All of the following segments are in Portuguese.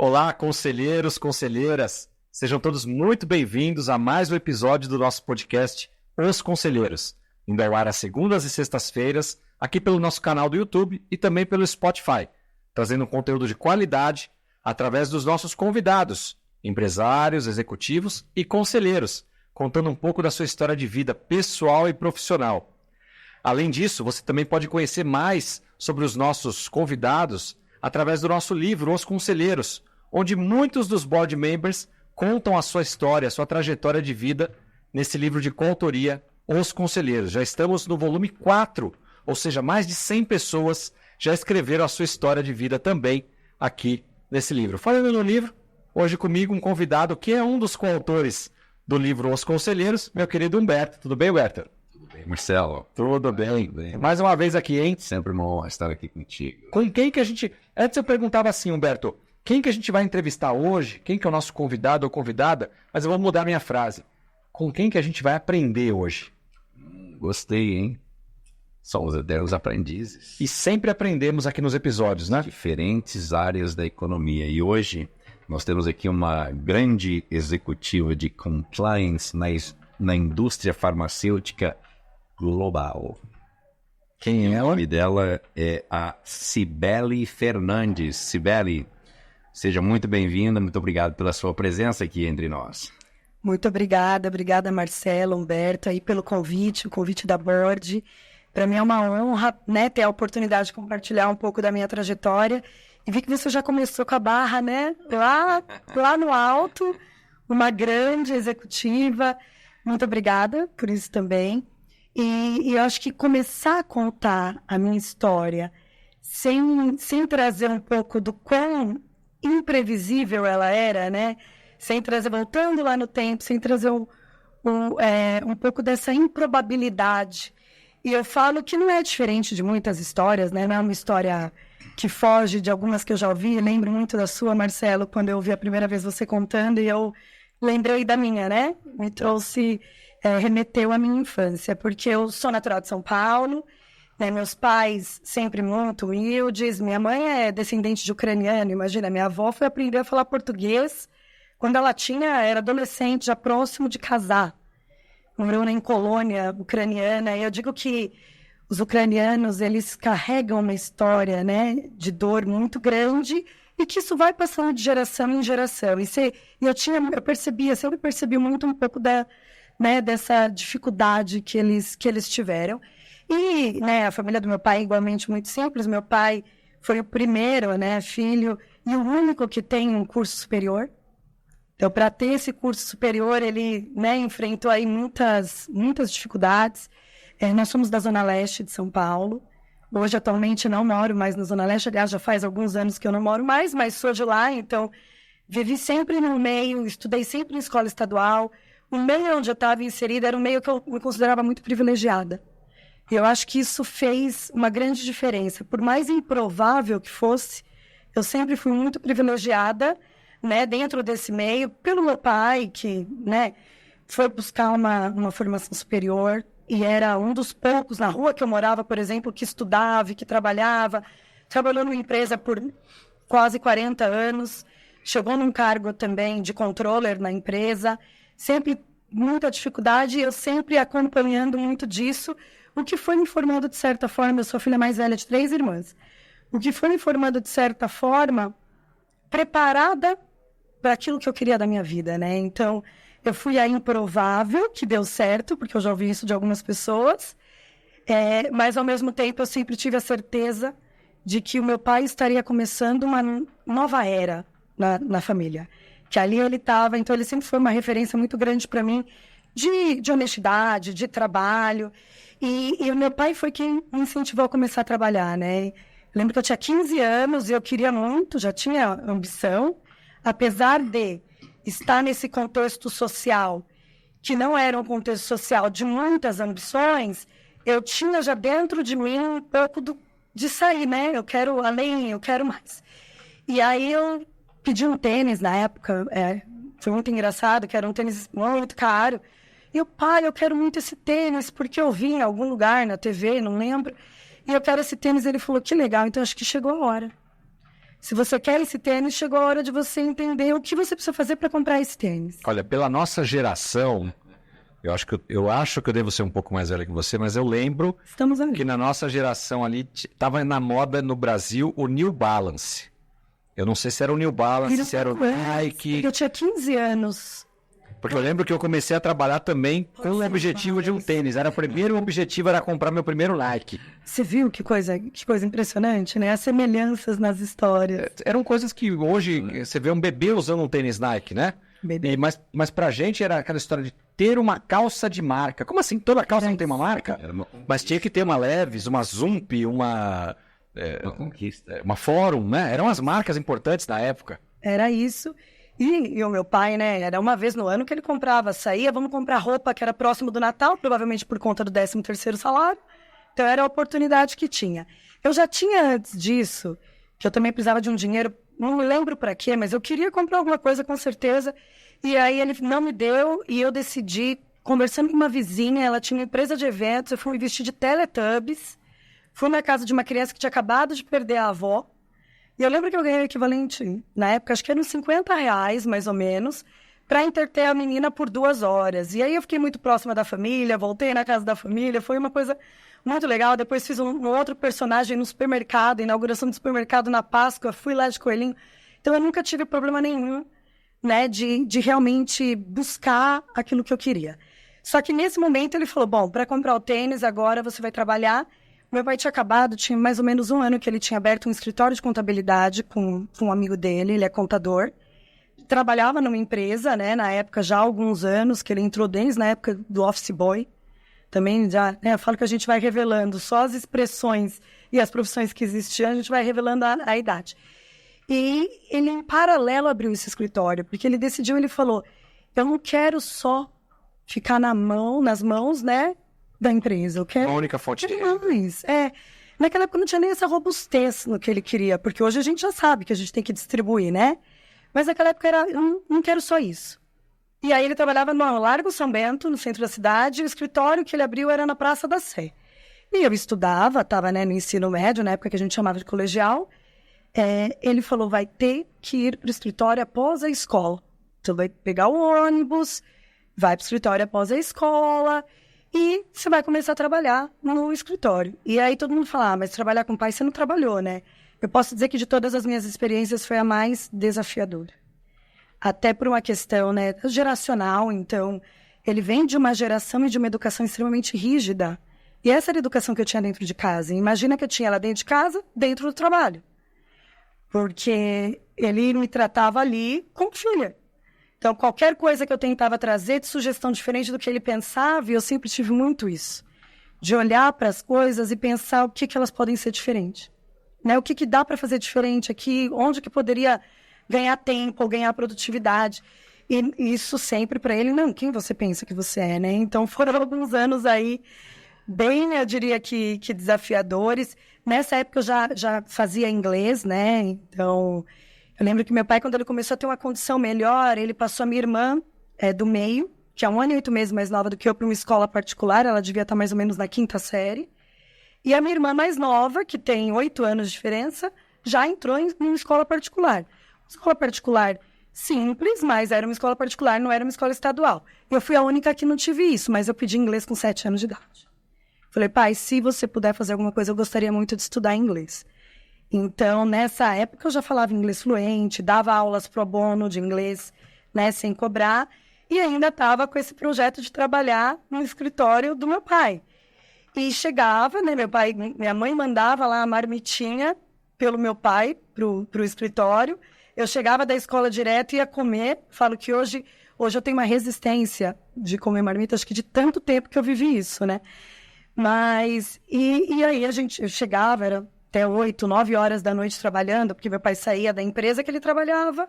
Olá, conselheiros, conselheiras. Sejam todos muito bem-vindos a mais um episódio do nosso podcast Os Conselheiros, indo ao ar às segundas e sextas-feiras, aqui pelo nosso canal do YouTube e também pelo Spotify, trazendo um conteúdo de qualidade através dos nossos convidados, empresários, executivos e conselheiros, contando um pouco da sua história de vida pessoal e profissional. Além disso, você também pode conhecer mais sobre os nossos convidados através do nosso livro Os Conselheiros, onde muitos dos board members contam a sua história, a sua trajetória de vida nesse livro de coautoria Os Conselheiros. Já estamos no volume 4, ou seja, mais de 100 pessoas já escreveram a sua história de vida também aqui nesse livro. Falando no livro, hoje comigo um convidado que é um dos coautores do livro Os Conselheiros, meu querido Humberto. Tudo bem, Humberto? Marcelo. Tudo bem. Mais uma vez aqui, hein? Sempre uma honra estar aqui contigo. Com quem que a gente... Antes eu perguntava assim, Humberto, quem que a gente vai entrevistar hoje? Quem que é o nosso convidado ou convidada? Mas eu vou mudar minha frase. Com quem que a gente vai aprender hoje? Gostei, hein? Somos eternos aprendizes. E sempre aprendemos aqui nos episódios, né? Diferentes áreas da economia. E hoje nós temos aqui uma grande executiva de compliance na indústria farmacêutica global. Quem é ela? O nome dela é a Cibele Fernandes. Cibele, seja muito bem-vinda, muito obrigado pela sua presença aqui entre nós. Muito obrigada Marcelo, Humberto, aí pelo convite, o convite da Board. Para mim é uma honra, né, ter a oportunidade de compartilhar um pouco da minha trajetória. E vi que você já começou com a barra, né, lá no alto, uma grande executiva. Muito obrigada por isso também. E eu acho que começar a contar a minha história sem trazer um pouco do quão imprevisível ela era, né? Sem trazer, voltando lá no tempo, sem trazer um pouco dessa improbabilidade. E eu falo que não é diferente de muitas histórias, né? Não é uma história que foge de algumas que eu já ouvi. Eu lembro muito da sua, Marcelo, quando eu ouvi a primeira vez você contando, e eu lembrei da minha, né? Me trouxe... remeteu à minha infância, porque eu sou natural de São Paulo, né, meus pais sempre muito humildes, minha mãe é descendente de ucraniano, imagina, minha avó foi aprender a falar português quando ela era adolescente, já próximo de casar, morou em colônia ucraniana, e eu digo que os ucranianos, eles carregam uma história, né, de dor muito grande, e que isso vai passando de geração em geração, eu sempre percebi muito um pouco dessa dificuldade que eles tiveram. E, né, a família do meu pai é igualmente muito simples. Meu pai foi o primeiro, né, filho e o único que tem um curso superior. Então, para ter esse curso superior, ele, né, enfrentou aí muitas dificuldades. Nós somos da Zona Leste de São Paulo. Hoje, atualmente, não moro mais na Zona Leste. Aliás, já faz alguns anos que eu não moro mais, mas sou de lá. Então, vivi sempre no meio, estudei sempre em escola estadual. O meio onde eu estava inserida era um meio que eu me considerava muito privilegiada. E eu acho que isso fez uma grande diferença. Por mais improvável que fosse, eu sempre fui muito privilegiada, né, dentro desse meio, pelo meu pai, que, né, foi buscar uma formação superior e era um dos poucos na rua que eu morava, por exemplo, que estudava e que trabalhava. Trabalhou numa empresa por quase 40 anos, chegou num cargo também de controller na empresa. Sempre muita dificuldade, eu sempre acompanhando muito disso, o que foi me formando de certa forma, eu sou a filha mais velha de 3 irmãs, o que foi me formando de certa forma, preparada para aquilo que eu queria da minha vida, né? Então, eu fui a improvável, que deu certo, porque eu já ouvi isso de algumas pessoas, mas ao mesmo tempo eu sempre tive a certeza de que o meu pai estaria começando uma nova era na família. Que ali ele estava, então ele sempre foi uma referência muito grande para mim de honestidade, de trabalho. E o meu pai foi quem me incentivou a começar a trabalhar, né? Eu lembro que eu tinha 15 anos e eu queria muito, já tinha ambição, apesar de estar nesse contexto social, que não era um contexto social de muitas ambições, eu tinha já dentro de mim um pouco de sair, né? Eu quero além, eu quero mais. E aí eu pedi um tênis na época, foi muito engraçado, que era um tênis muito caro. E o pai, eu quero muito esse tênis, porque eu vi em algum lugar na TV, não lembro. E eu quero esse tênis. Ele falou, que legal, então acho que chegou a hora. Se você quer esse tênis, chegou a hora de você entender o que você precisa fazer para comprar esse tênis. Olha, pela nossa geração, eu acho que eu devo ser um pouco mais velho que você, mas eu lembro Estamos ali. que na nossa geração ali estava na moda no Brasil o New Balance. Eu não sei se era o New Balance, se era o Nike. Eu tinha 15 anos. Porque eu lembro que eu comecei a trabalhar também com o objetivo de um tênis. O primeiro objetivo era comprar meu primeiro Nike. Você viu que coisa impressionante, né? As semelhanças nas histórias. Eram coisas que hoje você vê um bebê usando um tênis Nike, né? Bebê. Mas pra gente era aquela história de ter uma calça de marca. Como assim? Toda calça não tem uma marca? Mas tinha que ter uma Levi's, uma Zump, uma conquista. Uma Fórum, né? Eram as marcas importantes da época. Era isso. E o meu pai, né, era uma vez no ano que ele comprava, saía, vamos comprar roupa que era próximo do Natal, provavelmente por conta do 13º salário. Então era a oportunidade que tinha. Eu já tinha antes disso, que eu também precisava de um dinheiro, não me lembro para quê, mas eu queria comprar alguma coisa com certeza. E aí ele não me deu e eu decidi, conversando com uma vizinha, ela tinha uma empresa de eventos, eu fui me vestir de Teletubbies, fui na casa de uma criança que tinha acabado de perder a avó. E eu lembro que eu ganhei o equivalente, na época, acho que eram R$50, mais ou menos, para entreter a menina por 2 horas. E aí eu fiquei muito próxima da família, voltei na casa da família, foi uma coisa muito legal. Depois fiz um outro personagem no supermercado, inauguração do supermercado na Páscoa, fui lá de coelhinho. Então eu nunca tive problema nenhum, né, de realmente buscar aquilo que eu queria. Só que nesse momento ele falou, bom, para comprar o tênis agora você vai trabalhar. Meu pai tinha acabado, tinha mais ou menos 1 ano que ele tinha aberto um escritório de contabilidade com um amigo dele, ele é contador. Trabalhava numa empresa, né, na época já há alguns anos, que ele entrou desde na época do office boy. Também já, né, eu falo que a gente vai revelando só as expressões e as profissões que existiam, a gente vai revelando a idade. E ele, em paralelo, abriu esse escritório, porque ele decidiu, ele falou, eu não quero só ficar nas mãos, né, da empresa. Eu quero... A única fonte de mais. Naquela época não tinha nem essa robustez no que ele queria, porque hoje a gente já sabe que a gente tem que distribuir, né? Mas naquela época era, eu não quero só isso. E aí ele trabalhava no Largo São Bento, no centro da cidade, e o escritório que ele abriu era na Praça da Sé. E eu estudava, estava, né, no ensino médio, na época que a gente chamava de colegial. Ele falou, vai ter que ir para o escritório após a escola. Então vai pegar o ônibus, vai para o escritório após a escola... E você vai começar a trabalhar no escritório. E aí todo mundo fala, mas trabalhar com pai você não trabalhou, né? Eu posso dizer que de todas as minhas experiências foi a mais desafiadora. Até por uma questão, né, geracional. Então, ele vem de uma geração e de uma educação extremamente rígida. E essa era a educação que eu tinha dentro de casa. Imagina que eu tinha ela dentro de casa, dentro do trabalho. Porque ele me tratava ali como filha. Então, qualquer coisa que eu tentava trazer de sugestão diferente do que ele pensava, eu sempre tive muito isso. De olhar para as coisas e pensar o que elas podem ser diferentes. Né? O que dá para fazer diferente aqui, onde que poderia ganhar tempo ou ganhar produtividade. E isso sempre para ele, não, quem você pensa que você é, né? Então, foram alguns anos aí, bem, eu diria que desafiadores. Nessa época eu já fazia inglês, né? Então... Eu lembro que meu pai, quando ele começou a ter uma condição melhor, ele passou a minha irmã do meio, que é 1 ano e 8 meses mais nova do que eu, para uma escola particular. Ela devia estar mais ou menos na 5ª série. E a minha irmã mais nova, que tem 8 anos de diferença, já entrou em uma escola particular. Uma escola particular simples, mas era uma escola particular, não era uma escola estadual. Eu fui a única que não tive isso, mas eu pedi inglês com 7 anos de idade. Falei, pai, se você puder fazer alguma coisa, eu gostaria muito de estudar inglês. Então, nessa época, eu já falava inglês fluente, dava aulas pro bono de inglês, né, sem cobrar, e ainda estava com esse projeto de trabalhar no escritório do meu pai. E chegava, né, minha mãe mandava lá a marmitinha pelo meu pai pro escritório, eu chegava da escola direto e ia comer. Falo que hoje eu tenho uma resistência de comer marmita, acho que de tanto tempo que eu vivi isso, né? Mas, e aí eu chegava, era até 8, 9 horas da noite trabalhando, porque meu pai saía da empresa que ele trabalhava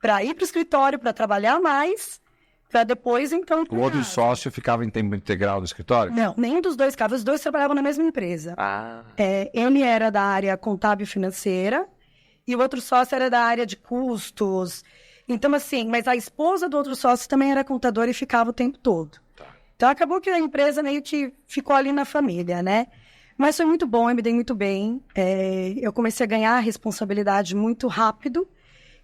para ir para o escritório, para trabalhar mais, para depois, então... O outro sócio ficava em tempo integral no escritório? Não, nenhum dos dois ficava. Os dois trabalhavam na mesma empresa. Ah. Ele era da área contábil financeira e o outro sócio era da área de custos. Então, assim, mas a esposa do outro sócio também era contadora e ficava o tempo todo. Tá. Então, acabou que a empresa meio que ficou ali na família, né? Mas foi muito bom, eu me dei muito bem. Eu comecei a ganhar responsabilidade muito rápido.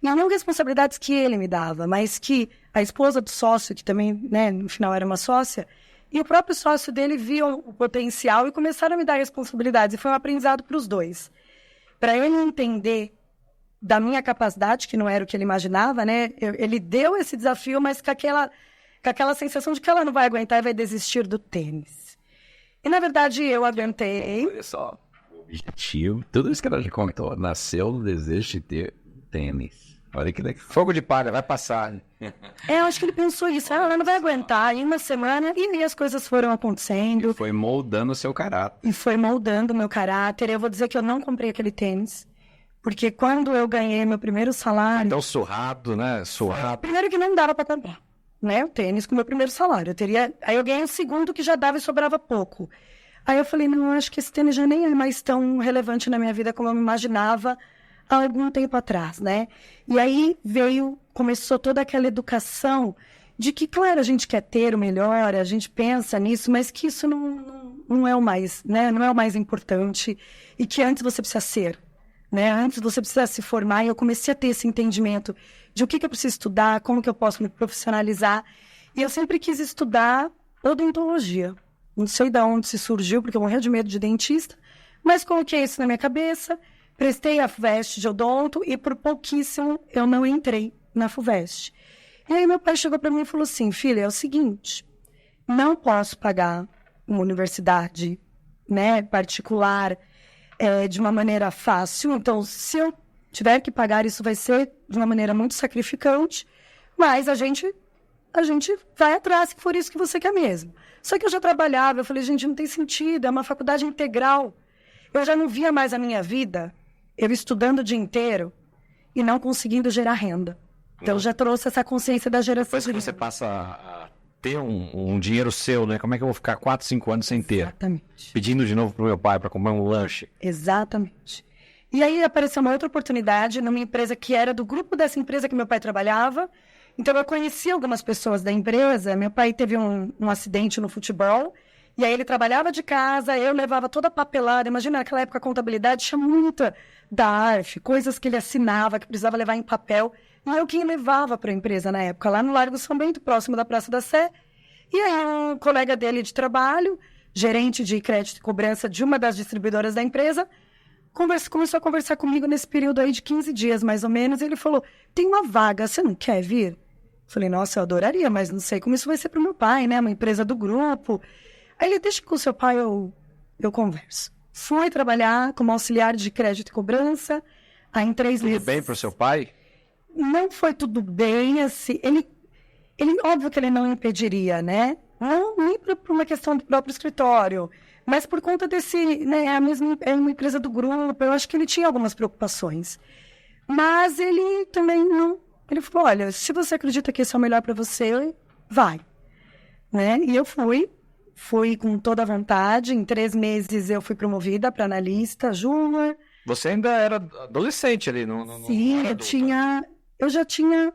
E não responsabilidades que ele me dava, mas que a esposa do sócio, que também, né, no final era uma sócia, e o próprio sócio dele viam o potencial e começaram a me dar responsabilidades. E foi um aprendizado para os dois. Para ele entender da minha capacidade, que não era o que ele imaginava, né? Ele deu esse desafio, mas com aquela sensação de que ela não vai aguentar e vai desistir do tênis. E, na verdade, eu aguentei. Olha só, o objetivo, tudo isso que ela já contou, nasceu no desejo de ter tênis. Olha que legal. Fogo de palha, vai passar. Eu acho que ele pensou isso. Ela não vai aguentar. Em uma semana, e as coisas foram acontecendo. E foi moldando o seu caráter. E foi moldando o meu caráter. Eu vou dizer que eu não comprei aquele tênis. Porque quando eu ganhei meu primeiro salário... Então, surrado, né? Surrado. Primeiro que não dava para comprar, né? O tênis com o meu primeiro salário. Aí eu ganhei o segundo que já dava e sobrava pouco. Aí eu falei, não, acho que esse tênis já nem é mais tão relevante na minha vida como eu me imaginava há algum tempo atrás, né? E aí começou toda aquela educação de que, claro, a gente quer ter o melhor, a gente pensa nisso, mas que isso não é o mais, né? Não é o mais importante e que antes você precisa ser, né? Antes você precisa se formar. E eu comecei a ter esse entendimento de o que eu preciso estudar, como que eu posso me profissionalizar. E eu sempre quis estudar odontologia. Não sei de onde se surgiu, porque eu morria de medo de dentista, mas coloquei isso na minha cabeça. Prestei a FUVEST de odonto e por pouquíssimo eu não entrei na FUVEST. E aí meu pai chegou para mim e falou assim, filha, é o seguinte, não posso pagar uma universidade, né, particular de uma maneira fácil, então se eu tiver que pagar isso vai ser de uma maneira muito sacrificante, mas a gente vai atrás, se for isso que você quer mesmo. Só que eu já trabalhava, eu falei, gente, não tem sentido, é uma faculdade integral. Eu já não via mais a minha vida eu estudando o dia inteiro e não conseguindo gerar renda. Então, já trouxe essa consciência da geração. Depois que você passa a ter um dinheiro seu, né? Como é que eu vou ficar 4, 5 anos sem ter? Exatamente. Pedindo de novo pro meu pai para comprar um lanche. Exatamente. E aí apareceu uma outra oportunidade numa empresa que era do grupo dessa empresa que meu pai trabalhava. Então, eu conheci algumas pessoas da empresa. Meu pai teve um acidente no futebol. E aí ele trabalhava de casa, eu levava toda a papelada. Imagina, naquela época a contabilidade tinha muita da ARF, coisas que ele assinava, que precisava levar em papel. E eu quem levava para a empresa na época, lá no Largo São Bento, próximo da Praça da Sé. E aí um colega dele de trabalho, gerente de crédito e cobrança de uma das distribuidoras da empresa, começou a conversar comigo nesse período aí de 15 dias, mais ou menos. E ele falou, tem uma vaga, você não quer vir? Eu falei, nossa, eu adoraria, mas não sei como isso vai ser para o meu pai, né? Uma empresa do grupo. Aí ele, deixa que com o seu pai eu converso. Fui trabalhar como auxiliar de crédito e cobrança. Aí em 3 meses... Tudo bem pro seu pai? Não foi tudo bem, assim. Ele óbvio que ele não impediria, né? Não nem por uma questão do próprio escritório, mas por conta desse, né? É uma empresa do grupo. Eu acho que ele tinha algumas preocupações. Mas ele também não... Ele falou, olha, se você acredita que isso é o melhor para você, vai. Né? E eu fui com toda a vontade. Em 3 meses eu fui promovida para analista júnior. Você ainda era adolescente ali, não Sim, eu já tinha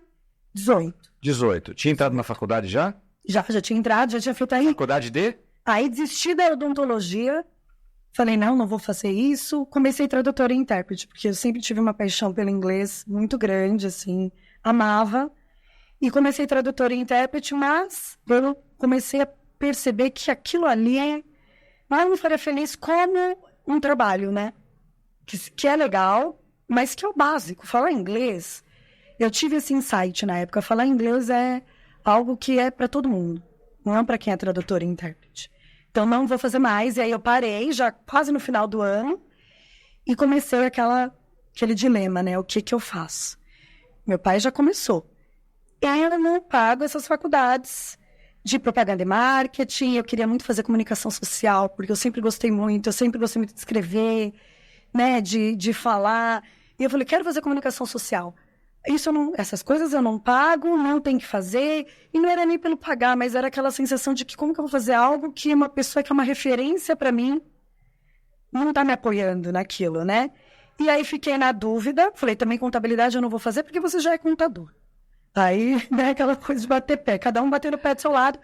18. 18. Tinha entrado na faculdade já? Já tinha entrado, já tinha feito aí. Faculdade de? Aí desisti da odontologia. Falei, não vou fazer isso. Comecei tradutora e intérprete, porque eu sempre tive uma paixão pelo inglês muito grande, assim, amava. E comecei tradutora e intérprete, mas eu comecei a perceber que aquilo ali não me faria feliz como um trabalho, né? Que é legal, mas que é o básico. Falar inglês, eu tive esse insight na época. Falar inglês é algo que é para todo mundo, não é para quem é tradutor e intérprete. Então, não vou fazer mais. E aí eu parei, já quase no final do ano, e comecei aquele dilema, né? O que eu faço? Meu pai já começou. E aí eu não pago essas faculdades de propaganda e marketing. Eu queria muito fazer comunicação social, porque eu sempre gostei muito de escrever, né, de falar. E eu falei, quero fazer comunicação social. Essas coisas eu não pago, não tenho que fazer. E não era nem pelo pagar, mas era aquela sensação de que como que eu vou fazer algo que uma pessoa que é uma referência para mim não está me apoiando naquilo, né? E aí fiquei na dúvida. Falei, também contabilidade eu não vou fazer porque você já é contador. Aí, né, aquela coisa de bater pé, cada um batendo o pé do seu lado.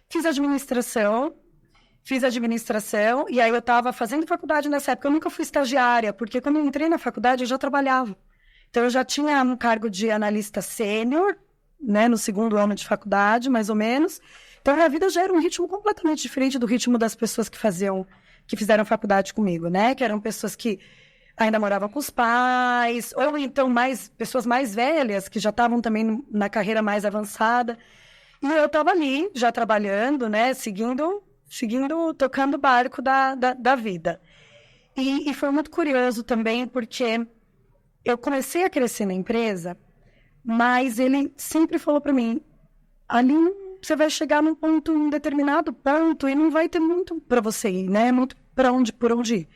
Fiz administração, fiz administração, e aí eu estava fazendo faculdade nessa época. Eu nunca fui estagiária, porque quando eu entrei na faculdade eu já trabalhava. Então eu já tinha um cargo de analista sênior, né, no 2º ano de faculdade, mais ou menos. Então, a minha vida já era um ritmo completamente diferente do ritmo das pessoas que fizeram faculdade comigo, né? Que eram pessoas que ainda moravam com os pais, ou então pessoas mais velhas, que já estavam também na carreira mais avançada. E eu estava ali, já trabalhando, né? Seguindo, tocando o barco da vida. E foi muito curioso também, porque eu comecei a crescer na empresa, mas ele sempre falou para mim, ali você vai chegar um determinado ponto e não vai ter muito para você ir, né? Muito por onde ir.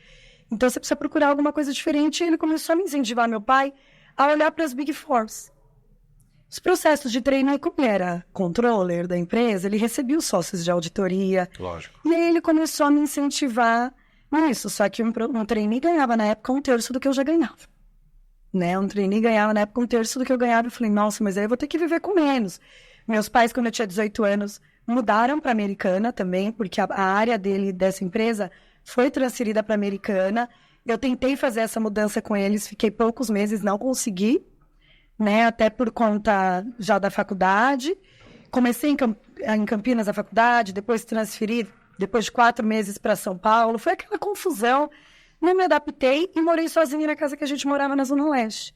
Então você precisa procurar alguma coisa diferente. E ele começou a me incentivar, meu pai, a olhar para as Big Fours. Os processos de treino, como ele era controller da empresa, ele recebia os sócios de auditoria. Lógico. E aí ele começou a me incentivar nisso. Só que um trainee ganhava na época 1/3 do que eu já ganhava. Né? Um trainee ganhava na época 1/3 do que eu ganhava. Eu falei, nossa, mas aí eu vou ter que viver com menos. Meus pais, quando eu tinha 18 anos, mudaram para Americana também, porque a área dessa empresa foi transferida para Americana. Eu tentei fazer essa mudança com eles, fiquei poucos meses, não consegui, né? Até por conta já da faculdade. Comecei em Campinas a faculdade, depois transferi, depois de 4 meses para São Paulo. Foi aquela confusão. Não me adaptei e morei sozinha na casa que a gente morava na Zona Leste.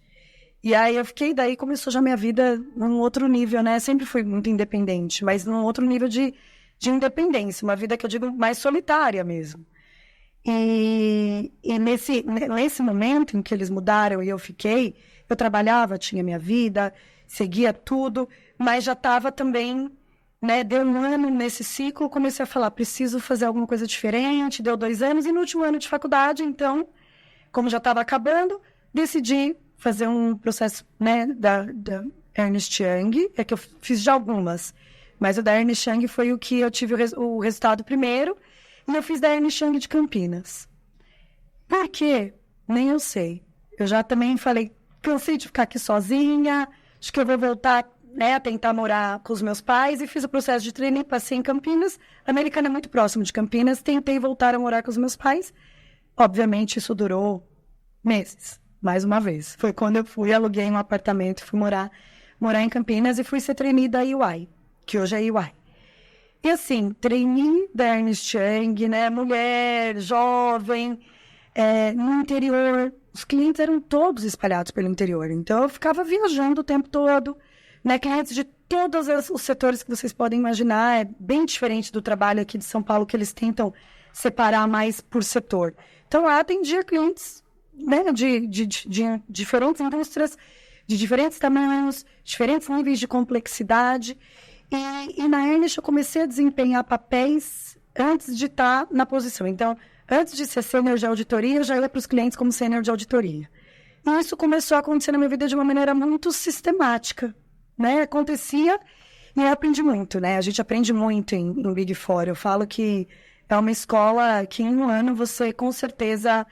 E aí eu fiquei, daí começou já minha vida num outro nível, né? Sempre fui muito independente, mas num outro nível de independência, uma vida que eu digo mais solitária mesmo. E nesse momento em que eles mudaram e eu fiquei, eu trabalhava, tinha minha vida, seguia tudo, mas já estava também, né? Deu 1 ano nesse ciclo, comecei a falar, preciso fazer alguma coisa diferente, deu 2 anos, e no último ano de faculdade, então, como já estava acabando, decidi fazer um processo, né, da Ernst Young, que eu fiz já algumas, mas o da Ernst Young foi o que eu tive o resultado primeiro, e eu fiz da Ernst Young de Campinas. Por quê? Nem eu sei. Eu já também falei, cansei de ficar aqui sozinha, acho que eu vou voltar, né, a tentar morar com os meus pais, e fiz o processo de treino, passei em Campinas. A Americana é muito próximo de Campinas, tentei voltar a morar com os meus pais. Obviamente, isso durou meses. Mais uma vez. Foi quando eu aluguei um apartamento, fui morar em Campinas e fui ser trainee da EY, que hoje é EY. E assim, trainee da Ernst Young, né, mulher, jovem, no interior. Os clientes eram todos espalhados pelo interior, então eu ficava viajando o tempo todo, né, clientes de todos os setores que vocês podem imaginar. É bem diferente do trabalho aqui de São Paulo, que eles tentam separar mais por setor. Então, eu atendia clientes, né, de diferentes indústrias, de diferentes tamanhos, diferentes níveis de complexidade. E na Ernst eu comecei a desempenhar papéis antes de estar na posição. Então, antes de ser sênior de auditoria, eu já ia para os clientes como sênior de auditoria. E isso começou a acontecer na minha vida de uma maneira muito sistemática, né? Acontecia e eu aprendi muito, né? A gente aprende muito em Big Four. Eu falo que é uma escola que em 1 ano você, com certeza,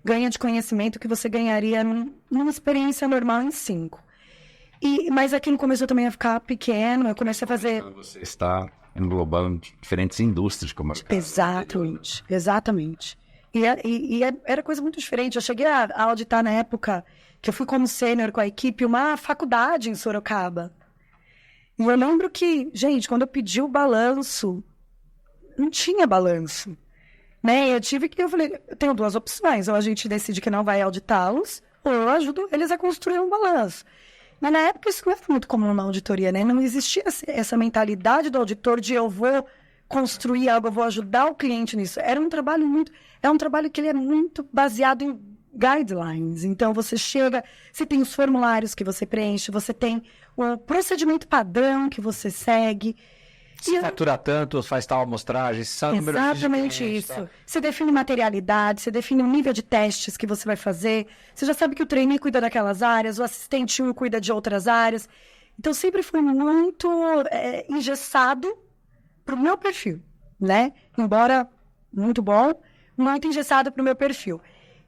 ganha de conhecimento que você ganharia numa experiência normal em 5. Mas aquilo começou também a ficar pequeno, eu comecei a fazer... Você está englobando diferentes indústrias, como as casas. Exatamente. Era coisa muito diferente. Eu cheguei a auditar na época que eu fui como sênior com a equipe uma faculdade em Sorocaba. E eu lembro que, gente, quando eu pedi o balanço, não tinha balanço. Né? Eu falei, eu tenho 2 opções, ou a gente decide que não vai auditá-los, ou eu ajudo eles a construir um balanço. Mas na época isso não era muito comum na auditoria, né? Não existia essa mentalidade do auditor de eu vou construir algo, eu vou ajudar o cliente nisso. É um trabalho que ele é muito baseado em guidelines. Então você tem os formulários que você preenche, você tem o procedimento padrão que você segue. Se fatura tanto, faz tal amostragem, são números. Exatamente isso. Tá? Você define materialidade, você define o nível de testes que você vai fazer. Você já sabe que o trainee cuida daquelas áreas, o assistente 1 cuida de outras áreas. Então, sempre foi muito engessado para o meu perfil, né? Embora muito bom, muito engessado para o meu perfil.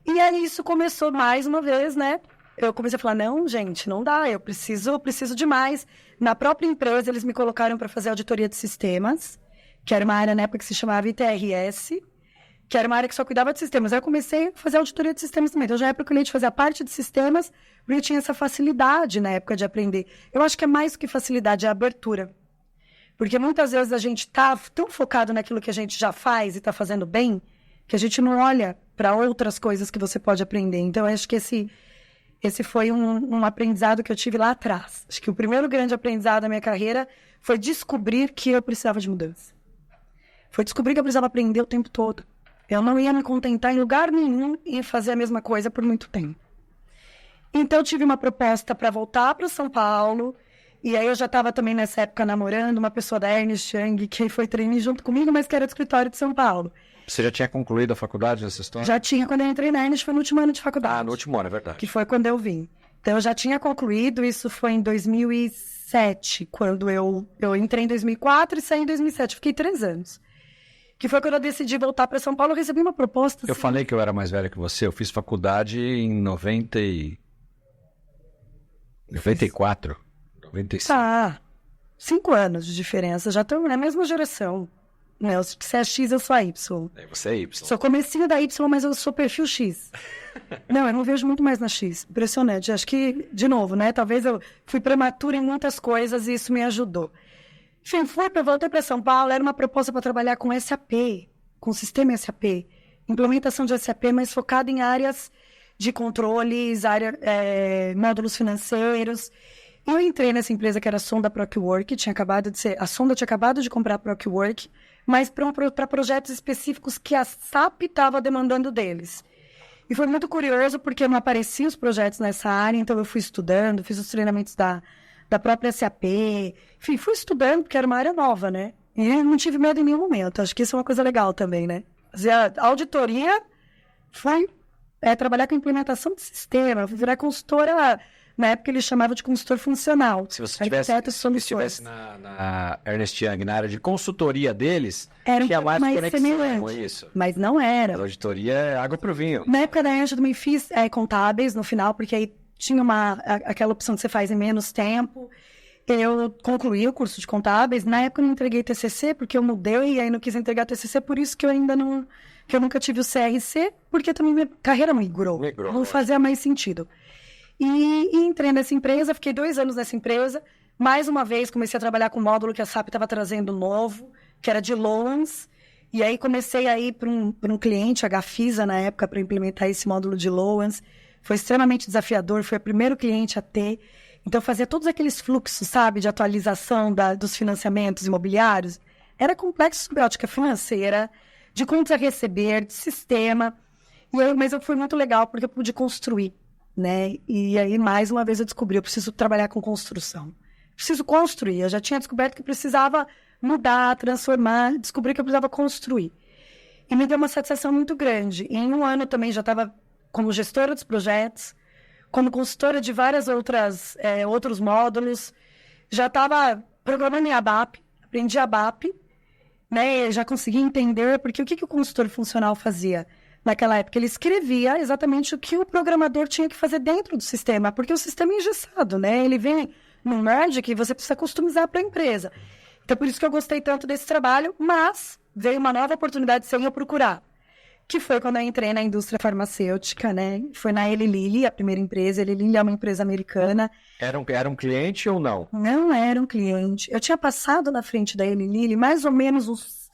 E aí, isso começou mais uma vez, né? Eu comecei a falar, não, gente, não dá, eu preciso de mais. Na própria empresa, eles me colocaram para fazer auditoria de sistemas, que era uma área na época que se chamava ITRS, que era uma área que só cuidava de sistemas. Aí eu comecei a fazer auditoria de sistemas também. Então, já procurei de fazer a parte de sistemas, porque eu tinha essa facilidade na época de aprender. Eu acho que é mais do que facilidade, é abertura. Porque muitas vezes a gente está tão focado naquilo que a gente já faz e está fazendo bem, que a gente não olha para outras coisas que você pode aprender. Então, eu acho que esse foi um aprendizado que eu tive lá atrás. Acho que o primeiro grande aprendizado da minha carreira foi descobrir que eu precisava de mudança. Foi descobrir que eu precisava aprender o tempo todo. Eu não ia me contentar em lugar nenhum e fazer a mesma coisa por muito tempo. Então, eu tive uma proposta para voltar para São Paulo. E aí, eu já estava também nessa época namorando uma pessoa da Ernst Young, que foi trainee junto comigo, mas que era do escritório de São Paulo. Você já tinha concluído a faculdade nessa história? Já tinha, quando eu entrei na Ernst, foi no último ano de faculdade. Ah, no último ano, é verdade. Que foi quando eu vim. Então, eu já tinha concluído, isso foi em 2007, quando eu entrei em 2004 e saí em 2007. Fiquei 3 anos. Que foi quando eu decidi voltar para São Paulo, eu recebi uma proposta. Eu falei que eu era mais velho que você, eu fiz faculdade em 94, 95. Tá, 5 anos de diferença, já estamos na mesma geração. Né? Você é X, eu sou a Y. Você é Y. Sou comecinho da Y, mas eu sou perfil X. Não, eu não vejo muito mais na X. Impressionante. Acho que, de novo, né? Talvez eu fui prematura em muitas coisas e isso me ajudou. Enfim, voltei para São Paulo, era uma proposta para trabalhar com SAP, com sistema SAP. Implementação de SAP, mas focada em áreas de controles, módulos financeiros. Eu entrei nessa empresa que era a Sonda Procwork, a Sonda tinha acabado de comprar a Procwork, mas para projetos específicos que a SAP estava demandando deles. E foi muito curioso, porque não apareciam os projetos nessa área, então eu fui estudando, fiz os treinamentos da própria SAP, enfim, fui estudando, porque era uma área nova, né? E eu não tive medo em nenhum momento, acho que isso é uma coisa legal também, né? Fazer a auditoria foi trabalhar com implementação de sistema, virar consultora. Na época, eles chamavam de consultor funcional. Se você estivesse na Ernst Young, na área de consultoria deles, era mais conexão com isso. Mas não era. A auditoria é água pro vinho. Na época da Ernst, eu também fiz contábeis no final, porque aí tinha aquela opção que você faz em menos tempo. Eu concluí o curso de contábeis. Na época, eu não entreguei TCC, porque eu mudei e aí não quis entregar TCC, por isso que eu ainda não... que eu nunca tive o CRC, porque também minha carreira migrou. Não fazia mais sentido. E entrei nessa empresa, fiquei 2 anos nessa empresa. Mais uma vez, comecei a trabalhar com o módulo que a SAP estava trazendo novo, que era de loans. E aí, comecei a ir para um cliente, a Gafisa, na época, para implementar esse módulo de loans. Foi extremamente desafiador, foi o primeiro cliente a ter. Então, fazia todos aqueles fluxos, sabe, de atualização dos financiamentos imobiliários. Era complexo sob ótica financeira, de contas a receber, de sistema. Mas foi muito legal, porque eu pude construir. Né? E aí, mais uma vez, eu descobri, eu preciso trabalhar com construção. Preciso construir. Eu já tinha descoberto que precisava mudar, transformar, descobri que eu precisava construir. E me deu uma satisfação muito grande. E em 1 ano também já estava como gestora dos projetos, como consultora de várias outros módulos. Já estava programando em ABAP, aprendi ABAP, né? Já consegui entender, porque o que o consultor funcional fazia? Naquela época, ele escrevia exatamente o que o programador tinha que fazer dentro do sistema, porque o sistema é engessado, né? Ele vem num merge que você precisa customizar para a empresa. Então, por isso que eu gostei tanto desse trabalho, mas veio uma nova oportunidade sem eu procurar, que foi quando eu entrei na indústria farmacêutica, né? Foi na Eli Lilly, a primeira empresa. Eli Lilly é uma empresa americana. Era um cliente ou não? Não era um cliente. Eu tinha passado na frente da Eli Lilly mais ou menos uns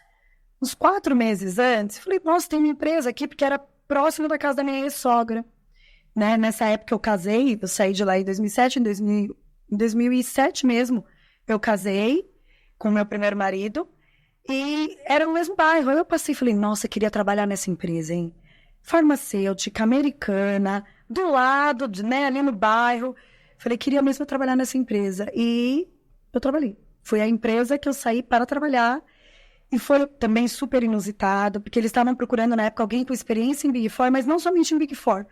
4 meses antes. Falei, nossa, tem uma empresa aqui, porque era próximo da casa da minha ex-sogra. Né? Nessa época eu casei, eu saí de lá em 2007, em 2007 mesmo, eu casei com meu primeiro marido. E era no mesmo bairro. Aí eu passei e falei, nossa, eu queria trabalhar nessa empresa, hein? Farmacêutica, americana, do lado, né, ali no bairro. Falei, queria mesmo trabalhar nessa empresa. E eu trabalhei. Foi a empresa que eu saí para trabalhar. E foi também super inusitado, porque eles estavam procurando na época alguém com experiência em Big Four, mas não somente em Big Four.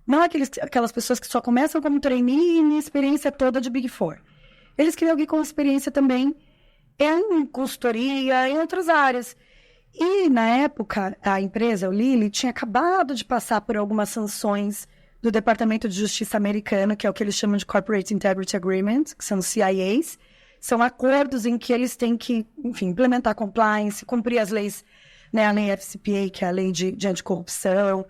Não aquelas pessoas que só começam como trainee e minha experiência toda de Big Four. Eles queriam alguém com experiência também em consultoria, em outras áreas. E, na época, a empresa, o Lilly, tinha acabado de passar por algumas sanções do Departamento de Justiça americano, que é o que eles chamam de Corporate Integrity Agreement, que são os CIAs, São acordos em que eles têm que, enfim, implementar compliance, cumprir as leis, né, a lei FCPA, que é a lei de anticorrupção.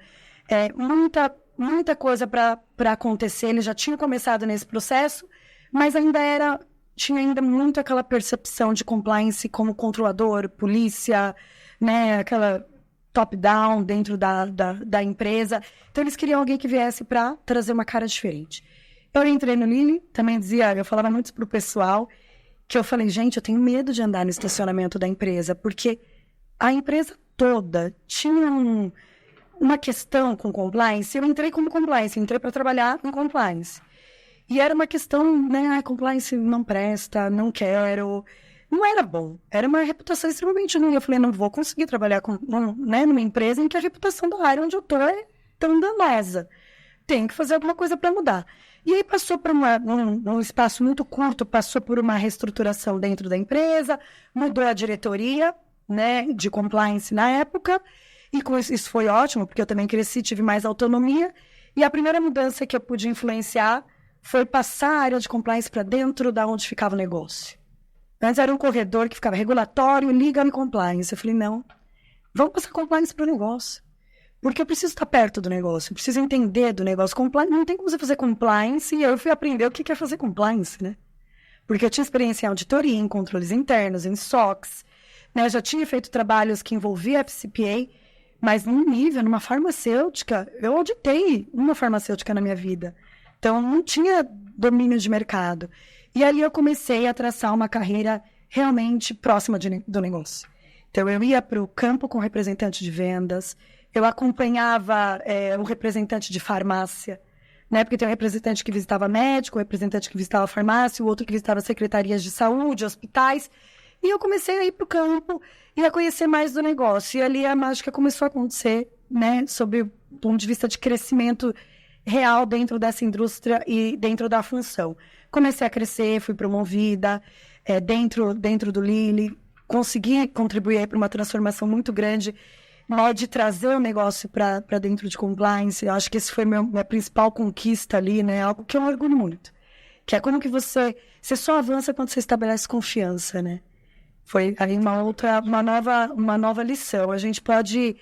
Muita coisa para acontecer. Ele já tinha começado nesse processo, mas tinha ainda muito aquela percepção de compliance como controlador, polícia, né, aquela top-down dentro da empresa. Então, eles queriam alguém que viesse para trazer uma cara diferente. Eu entrei no Lilly, também eu falava muito pro pessoal, que eu falei, gente, eu tenho medo de andar no estacionamento da empresa, porque a empresa toda tinha uma questão com compliance. Eu entrei como compliance, entrei para trabalhar com compliance. E era uma questão, né, compliance não presta, não quero. Não era bom, era uma reputação extremamente ruim. Eu falei, não vou conseguir trabalhar numa empresa em que a reputação da área onde eu estou é tão danosa. Tenho que fazer alguma coisa para mudar. E aí passou por num espaço muito curto, passou por uma reestruturação dentro da empresa, mudou a diretoria, né, de compliance na época, e com isso foi ótimo, porque eu também cresci, tive mais autonomia, e a primeira mudança que eu pude influenciar foi passar a área de compliance para dentro da onde ficava o negócio. Antes era um corredor que ficava regulatório, legal e compliance. Eu falei, não, vamos passar compliance para o negócio. Porque eu preciso estar perto do negócio, eu preciso entender do negócio. Compliance, não tem como você fazer compliance, e eu fui aprender o que é fazer compliance, né? Porque eu tinha experiência em auditoria, em controles internos, em SOX, né? Eu já tinha feito trabalhos que envolviam FCPA, mas num nível, numa farmacêutica, eu auditei uma farmacêutica na minha vida. Então, não tinha domínio de mercado. E ali eu comecei a traçar uma carreira realmente próxima do negócio. Então, eu ia para o campo com representante de vendas, eu acompanhava o representante de farmácia, né? Porque tem um representante que visitava médico, um representante que visitava farmácia, o outro que visitava secretarias de saúde, hospitais. E eu comecei a ir para o campo e a conhecer mais do negócio. E ali a mágica começou a acontecer, né? Sob o ponto de vista de crescimento real dentro dessa indústria e dentro da função. Comecei a crescer, fui promovida dentro do Lilly, consegui contribuir para uma transformação muito grande, de trazer o negócio para dentro de compliance. Eu acho que esse foi minha principal conquista ali, né? Algo que eu me orgulho muito. Que é como que você só avança quando você estabelece confiança, né? Foi aí uma nova lição. A gente pode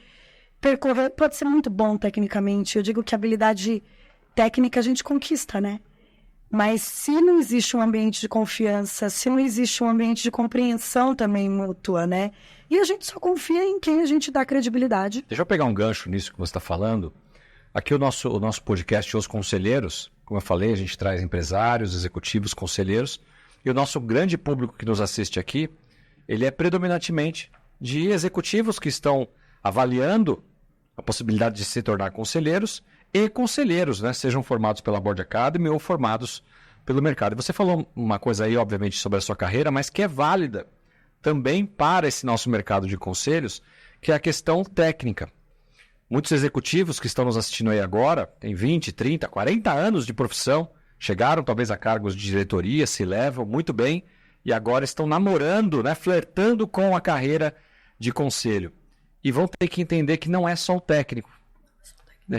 percorrer, pode ser muito bom tecnicamente. Eu digo que a habilidade técnica a gente conquista, né? Mas se não existe um ambiente de confiança, se não existe um ambiente de compreensão também mútua, né? E a gente só confia em quem a gente dá credibilidade. Deixa eu pegar um gancho nisso que você está falando. Aqui o nosso podcast Os Conselheiros, como eu falei, a gente traz empresários, executivos, conselheiros. E o nosso grande público que nos assiste aqui, ele é predominantemente de executivos que estão avaliando a possibilidade de se tornar conselheiros e conselheiros, né? Sejam formados pela Board Academy ou formados pelo mercado. E você falou uma coisa aí, obviamente, sobre a sua carreira, mas que é válida também para esse nosso mercado de conselhos, que é a questão técnica. Muitos executivos que estão nos assistindo aí agora, têm 20, 30, 40 anos de profissão, chegaram talvez a cargos de diretoria, se levam muito bem, e agora estão namorando, né, flertando com a carreira de conselho. E vão ter que entender que não é só o técnico.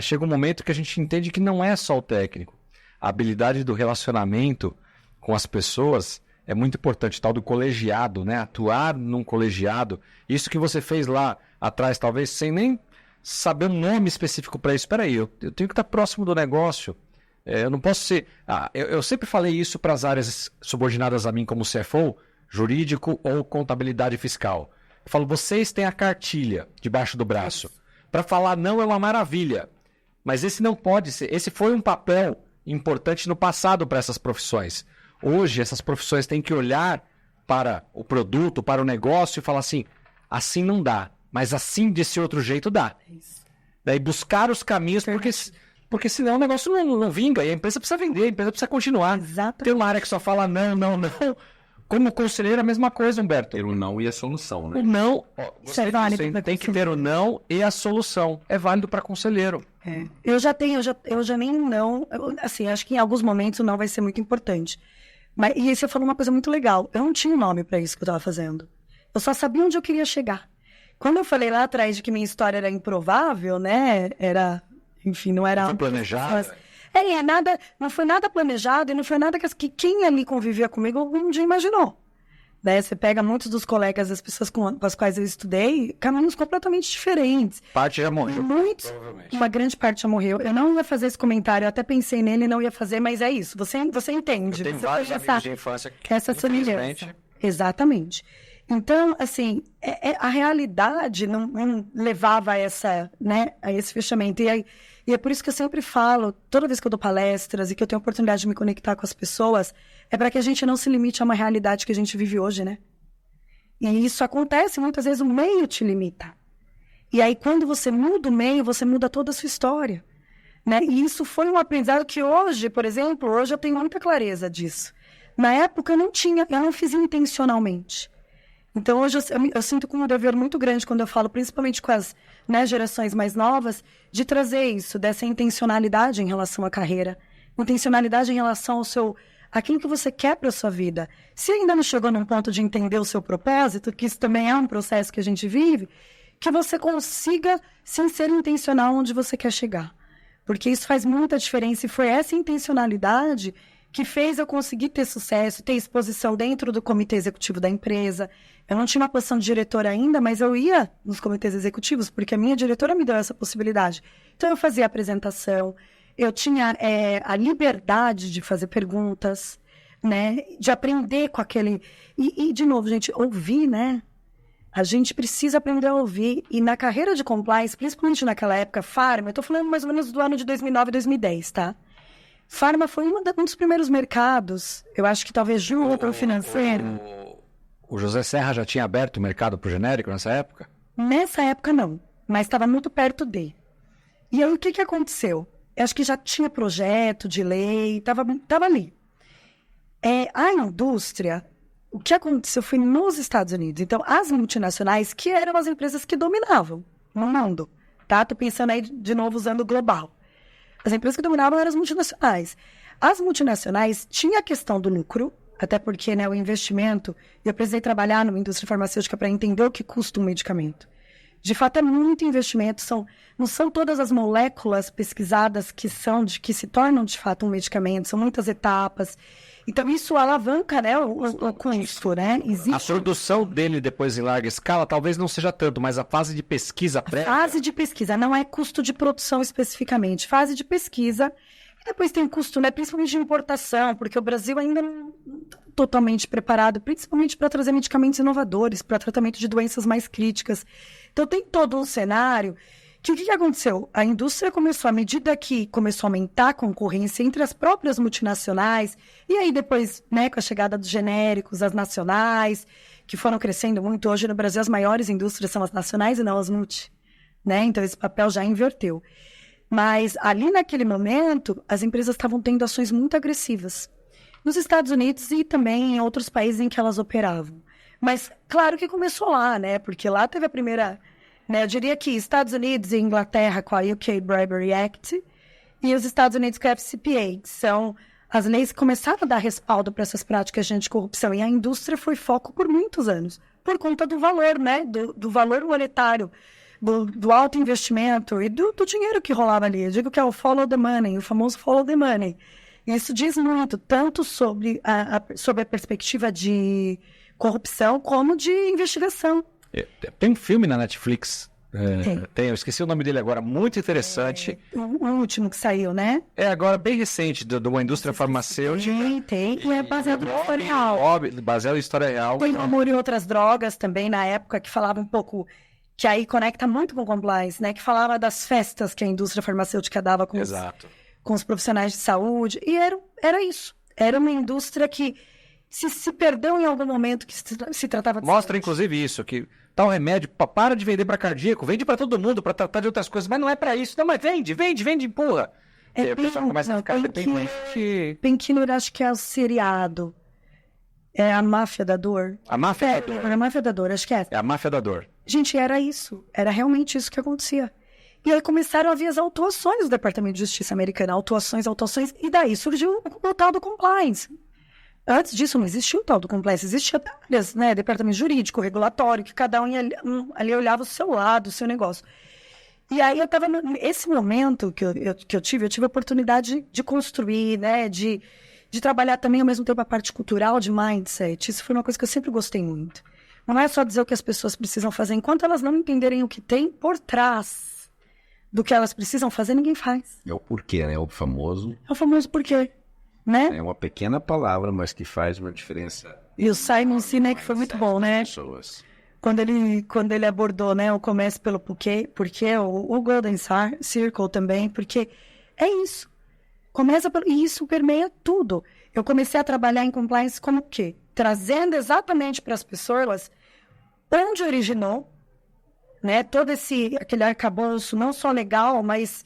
Chega um momento que a gente entende que não é só o técnico. A habilidade do relacionamento com as pessoas é muito importante, tal do colegiado, né? Atuar num colegiado. Isso que você fez lá atrás, talvez sem nem saber um nome específico para isso. Espera aí, eu tenho que estar próximo do negócio. Eu não posso ser... eu sempre falei isso para as áreas subordinadas a mim como CFO, jurídico ou contabilidade fiscal. Eu falo, vocês têm a cartilha debaixo do braço. Para falar não é uma maravilha. Mas esse não pode ser. Esse foi um papel importante no passado para essas profissões. Hoje, essas profissões têm que olhar para o produto, para o negócio e falar assim não dá, mas assim desse outro jeito dá. Daí buscar os caminhos, porque senão o negócio não vinga e a empresa precisa vender, a empresa precisa continuar. Exato. Tem uma área que só fala não. Como conselheiro, a mesma coisa, Humberto. Ter o não e a solução, né? O não, Isso é válido. Você tem que ter o não e a solução. É válido para conselheiro. Eu já nem não... Assim, acho que em alguns momentos o não vai ser muito importante. Mas, e aí você falou uma coisa muito legal. Eu não tinha um nome para isso que eu estava fazendo. Eu só sabia onde eu queria chegar. Quando eu falei lá atrás de que minha história era improvável, né? Era... Enfim, não era... Foi planejada. Não foi nada planejado e não foi nada que quem ali convivia comigo algum dia imaginou. Né? Você pega muitos dos colegas, das pessoas com as quais eu estudei, caminhos completamente diferentes. Parte já morreu. Uma grande parte já morreu. Eu não ia fazer esse comentário, eu até pensei nele e não ia fazer, mas é isso. Você entende. Tem vários amigos de infância que essa semelhança. Exatamente. Então, assim, a realidade não levava a esse fechamento. E é por isso que eu sempre falo, toda vez que eu dou palestras e que eu tenho a oportunidade de me conectar com as pessoas, é para que a gente não se limite a uma realidade que a gente vive hoje, né? E isso acontece, muitas vezes o meio te limita. E aí, quando você muda o meio, você muda toda a sua história. Né? E isso foi um aprendizado que hoje, por exemplo, hoje eu tenho muita clareza disso. Na época eu não fiz intencionalmente. Então, hoje eu sinto como um dever muito grande quando eu falo, principalmente com as gerações mais novas, de trazer isso, dessa intencionalidade em relação à carreira, intencionalidade em relação aquilo que você quer para a sua vida. Se ainda não chegou num ponto de entender o seu propósito, que isso também é um processo que a gente vive, que você consiga, sim, ser intencional onde você quer chegar. Porque isso faz muita diferença e foi essa intencionalidade que fez eu conseguir ter sucesso, ter exposição dentro do comitê executivo da empresa. Eu não tinha uma posição de diretora ainda, mas eu ia nos comitês executivos, porque a minha diretora me deu essa possibilidade. Então, eu fazia apresentação, eu tinha a liberdade de fazer perguntas, né, de aprender com aquele... E, de novo, gente, ouvir, né? A gente precisa aprender a ouvir. E na carreira de compliance, principalmente naquela época, Pharma, eu estou falando mais ou menos do ano de 2009 e 2010, tá? Pharma foi um dos primeiros mercados, eu acho que talvez junto ao financeiro. O José Serra já tinha aberto o mercado para o genérico nessa época? Nessa época não, mas estava muito perto de. E aí o que aconteceu? Eu acho que já tinha projeto de lei, estava ali. A indústria, o que aconteceu foi nos Estados Unidos. Então, as multinacionais, que eram as empresas que dominavam no mundo, tá? Tô pensando aí de novo usando o global. As empresas que dominavam eram as multinacionais. As multinacionais tinham a questão do lucro, até porque o investimento... Eu precisei trabalhar numa indústria farmacêutica para entender o que custa um medicamento. De fato, é muito investimento. Não são todas as moléculas pesquisadas que se tornam, de fato, um medicamento. São muitas etapas. Então, isso alavanca o custo, né? A produção dele depois em larga escala talvez não seja tanto, mas a fase de pesquisa prévia... Fase de pesquisa, não é custo de produção especificamente. Fase de pesquisa... E depois tem custo, principalmente de importação, porque o Brasil ainda não está totalmente preparado, principalmente para trazer medicamentos inovadores, para tratamento de doenças mais críticas. Então, tem todo um cenário que o que aconteceu? A indústria começou, à medida que começou a aumentar a concorrência entre as próprias multinacionais, e aí depois, com a chegada dos genéricos, as nacionais, que foram crescendo muito. Hoje no Brasil, as maiores indústrias são as nacionais e não as multi. Então, esse papel já inverteu. Mas ali naquele momento, as empresas estavam tendo ações muito agressivas. Nos Estados Unidos e também em outros países em que elas operavam. Mas claro que começou lá, porque lá teve a primeira... eu diria que Estados Unidos e Inglaterra com a UK Bribery Act e os Estados Unidos com a FCPA, que são as leis que começaram a dar respaldo para essas práticas de anticorrupção. E a indústria foi foco por muitos anos, por conta do valor, do valor monetário, do alto investimento e do dinheiro que rolava ali. Eu digo que é o follow the money, o famoso follow the money. E isso diz muito, tanto sobre a perspectiva de corrupção como de investigação. Tem um filme na Netflix, eu esqueci o nome dele agora, muito interessante. O último que saiu, né? Agora bem recente, de uma indústria farmacêutica. Tem, e é baseado em história real. Baseado em história real. Tem amor e outras drogas também, na época, que falava um pouco... que aí conecta muito com o compliance, que falava das festas que a indústria farmacêutica dava com os profissionais de saúde. E era isso. Era uma indústria que se perdeu em algum momento que se tratava de Mostra, saúde. Inclusive, isso, que tal remédio, para de vender para cardíaco, vende para todo mundo, para tratar de outras coisas, mas não é para isso. Não, mas vende, empurra. O pessoal começa a ficar dependente. Painkiller, acho que é o seriado. É a máfia da dor. A máfia da dor. É a máfia da dor, acho que é. É a máfia da dor. Gente, era isso. Era realmente isso que acontecia. E aí começaram a vir as autuações do Departamento de Justiça americano. Autuações. E daí surgiu o tal do compliance. Antes disso, não existia o tal do compliance. Existia áreas, departamento jurídico, regulatório, que cada um ali olhava o seu lado, o seu negócio. E aí eu estava nesse momento que eu tive a oportunidade de construir, né, de trabalhar também ao mesmo tempo a parte cultural de mindset. Isso foi uma coisa que eu sempre gostei muito. Não é só dizer o que as pessoas precisam fazer, enquanto elas não entenderem o que tem por trás do que elas precisam fazer, ninguém faz. É o porquê, né? O famoso. É o famoso porquê, né? É uma pequena palavra, mas que faz uma diferença. E o Simon Sinek foi muito bom, né? Pessoas. Quando ele abordou, né, o comece pelo porquê, o Golden Circle também, porque é isso. E isso permeia tudo. Eu comecei a trabalhar em compliance como o quê? Trazendo exatamente para as pessoas onde originou, né, todo aquele arcabouço, não só legal, mas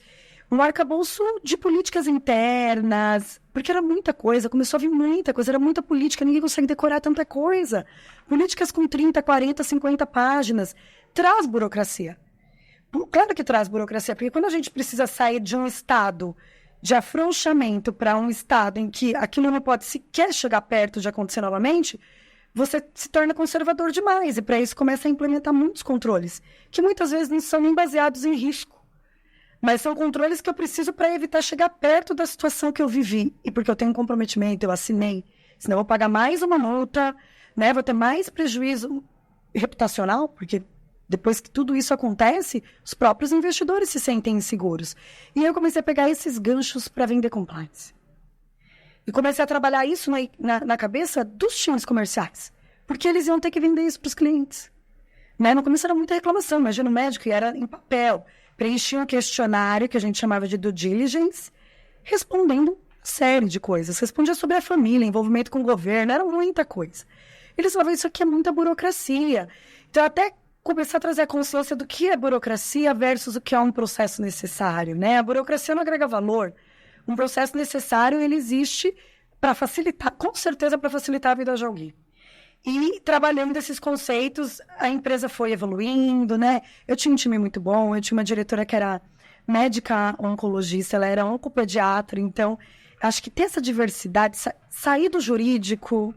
um arcabouço de políticas internas, porque era muita coisa, começou a vir muita coisa, era muita política, ninguém consegue decorar tanta coisa. Políticas com 30, 40, 50 páginas. Traz burocracia. Claro que traz burocracia, porque quando a gente precisa sair de um estado de afrouxamento para um estado em que aquilo não pode sequer chegar perto de acontecer novamente, você se torna conservador demais, e para isso começa a implementar muitos controles, que muitas vezes não são nem baseados em risco. Mas são controles que eu preciso para evitar chegar perto da situação que eu vivi. E porque eu tenho um comprometimento, eu assinei. Senão eu vou pagar mais uma multa, né? Vou ter mais prejuízo reputacional, porque depois que tudo isso acontece, os próprios investidores se sentem inseguros. E aí eu comecei a pegar esses ganchos para vender compliance. E comecei a trabalhar isso na cabeça dos times comerciais. Porque eles iam ter que vender isso para os clientes. Né? No começo era muita reclamação. Imagina o médico, e era em papel. Preenchia um questionário que a gente chamava de due diligence, respondendo uma série de coisas. Respondia sobre a família, envolvimento com o governo, era muita coisa. Eles falavam, isso aqui é muita burocracia. Então, até começar a trazer a consciência do que é burocracia versus o que é um processo necessário, né? A burocracia não agrega valor. Um processo necessário, ele existe para facilitar, com certeza para facilitar a vida de alguém. E trabalhando esses conceitos, a empresa foi evoluindo, né? Eu tinha um time muito bom, eu tinha uma diretora que era médica oncologista, ela era oncopediatra, então acho que ter essa diversidade, sair do jurídico,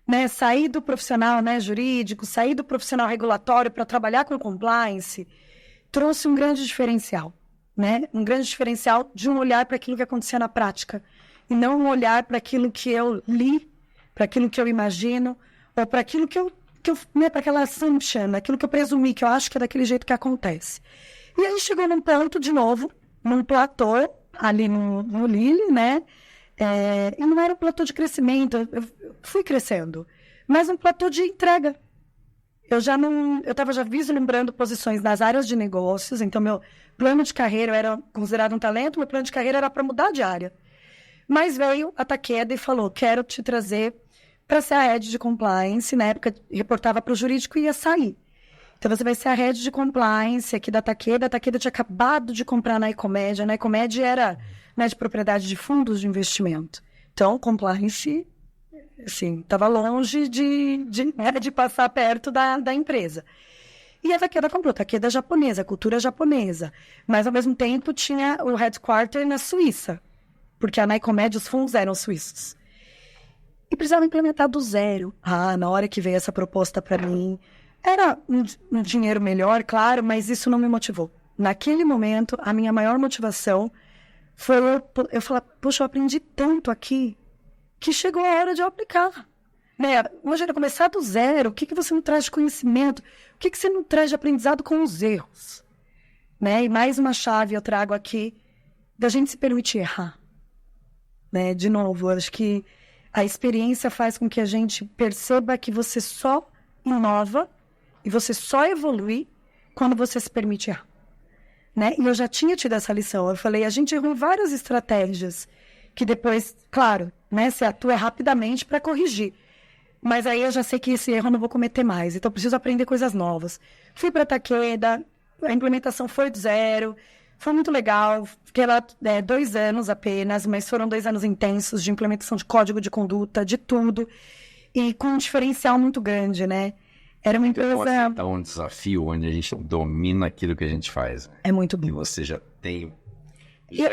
né? Sair do profissional, né, jurídico, sair do profissional regulatório para trabalhar com compliance, trouxe um grande diferencial, né? Um grande diferencial de um olhar para aquilo que acontecia na prática, e não um olhar para aquilo que eu li, para aquilo que eu imagino, ou para aquilo que eu né, para aquela assumption, aquilo que eu presumi, que eu acho que é daquele jeito que acontece. E aí chegou num ponto, de novo, num platô, ali no Lilly, né? E não era um platô de crescimento, eu fui crescendo, mas um platô de entrega. Eu estava já vislumbrando posições nas áreas de negócios, então meu plano de carreira era considerado um talento, meu plano de carreira era para mudar de área. Mas veio a Takeda e falou, quero te trazer para ser a head de compliance. Na época, reportava para o jurídico e ia sair. Então, você vai ser a head de compliance aqui da Takeda. A Takeda tinha acabado de comprar na Icomed. A Icomed era, né, de propriedade de fundos de investimento. Então, compliance, assim, estava longe de passar perto da empresa. E a Takeda comprou. Takeda japonesa, cultura japonesa. Mas, ao mesmo tempo, tinha o headquarter na Suíça. Porque a Icomed, os fundos eram suíços. E precisava implementar do zero. Na hora que veio essa proposta para mim, era um dinheiro melhor, claro, mas isso não me motivou. Naquele momento, a minha maior motivação foi eu falar, poxa, eu aprendi tanto aqui, que chegou a hora de eu aplicar. Né? Imagina, começar do zero, o que você não traz de conhecimento? O que você não traz de aprendizado com os erros? Né? E mais uma chave eu trago aqui, da gente se permitir errar. Né? De novo, eu acho que a experiência faz com que a gente perceba que você só inova e você só evolui quando você se permite errar. Né? E eu já tinha tido essa lição. Eu falei, a gente errou várias estratégias que depois, claro, né, você atua rapidamente para corrigir. Mas aí eu já sei que esse erro eu não vou cometer mais. Então eu preciso aprender coisas novas. Fui para a Takeda, a implementação foi do zero. Foi muito legal, fiquei lá 2 anos apenas, mas foram 2 anos intensos de implementação de código de conduta, de tudo, e com um diferencial muito grande, né? Era uma empresa... É um desafio onde a gente domina aquilo que a gente faz. É muito bom. E você já tem...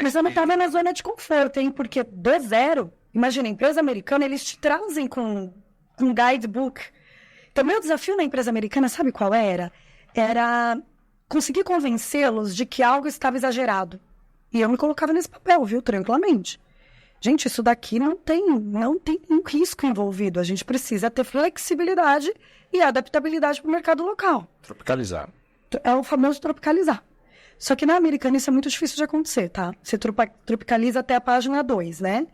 Mas eu não estava na zona de conforto, hein? Porque do zero, imagina, a empresa americana, eles te trazem com um guidebook. Então, meu desafio na empresa americana, sabe qual era? Era conseguir convencê-los de que algo estava exagerado. E eu me colocava nesse papel, viu? Tranquilamente. Gente, isso daqui não tem um risco envolvido. A gente precisa ter flexibilidade e adaptabilidade para o mercado local. Tropicalizar. É o famoso tropicalizar. Só que na Americana isso é muito difícil de acontecer, tá? Você tropicaliza até a página 2, né?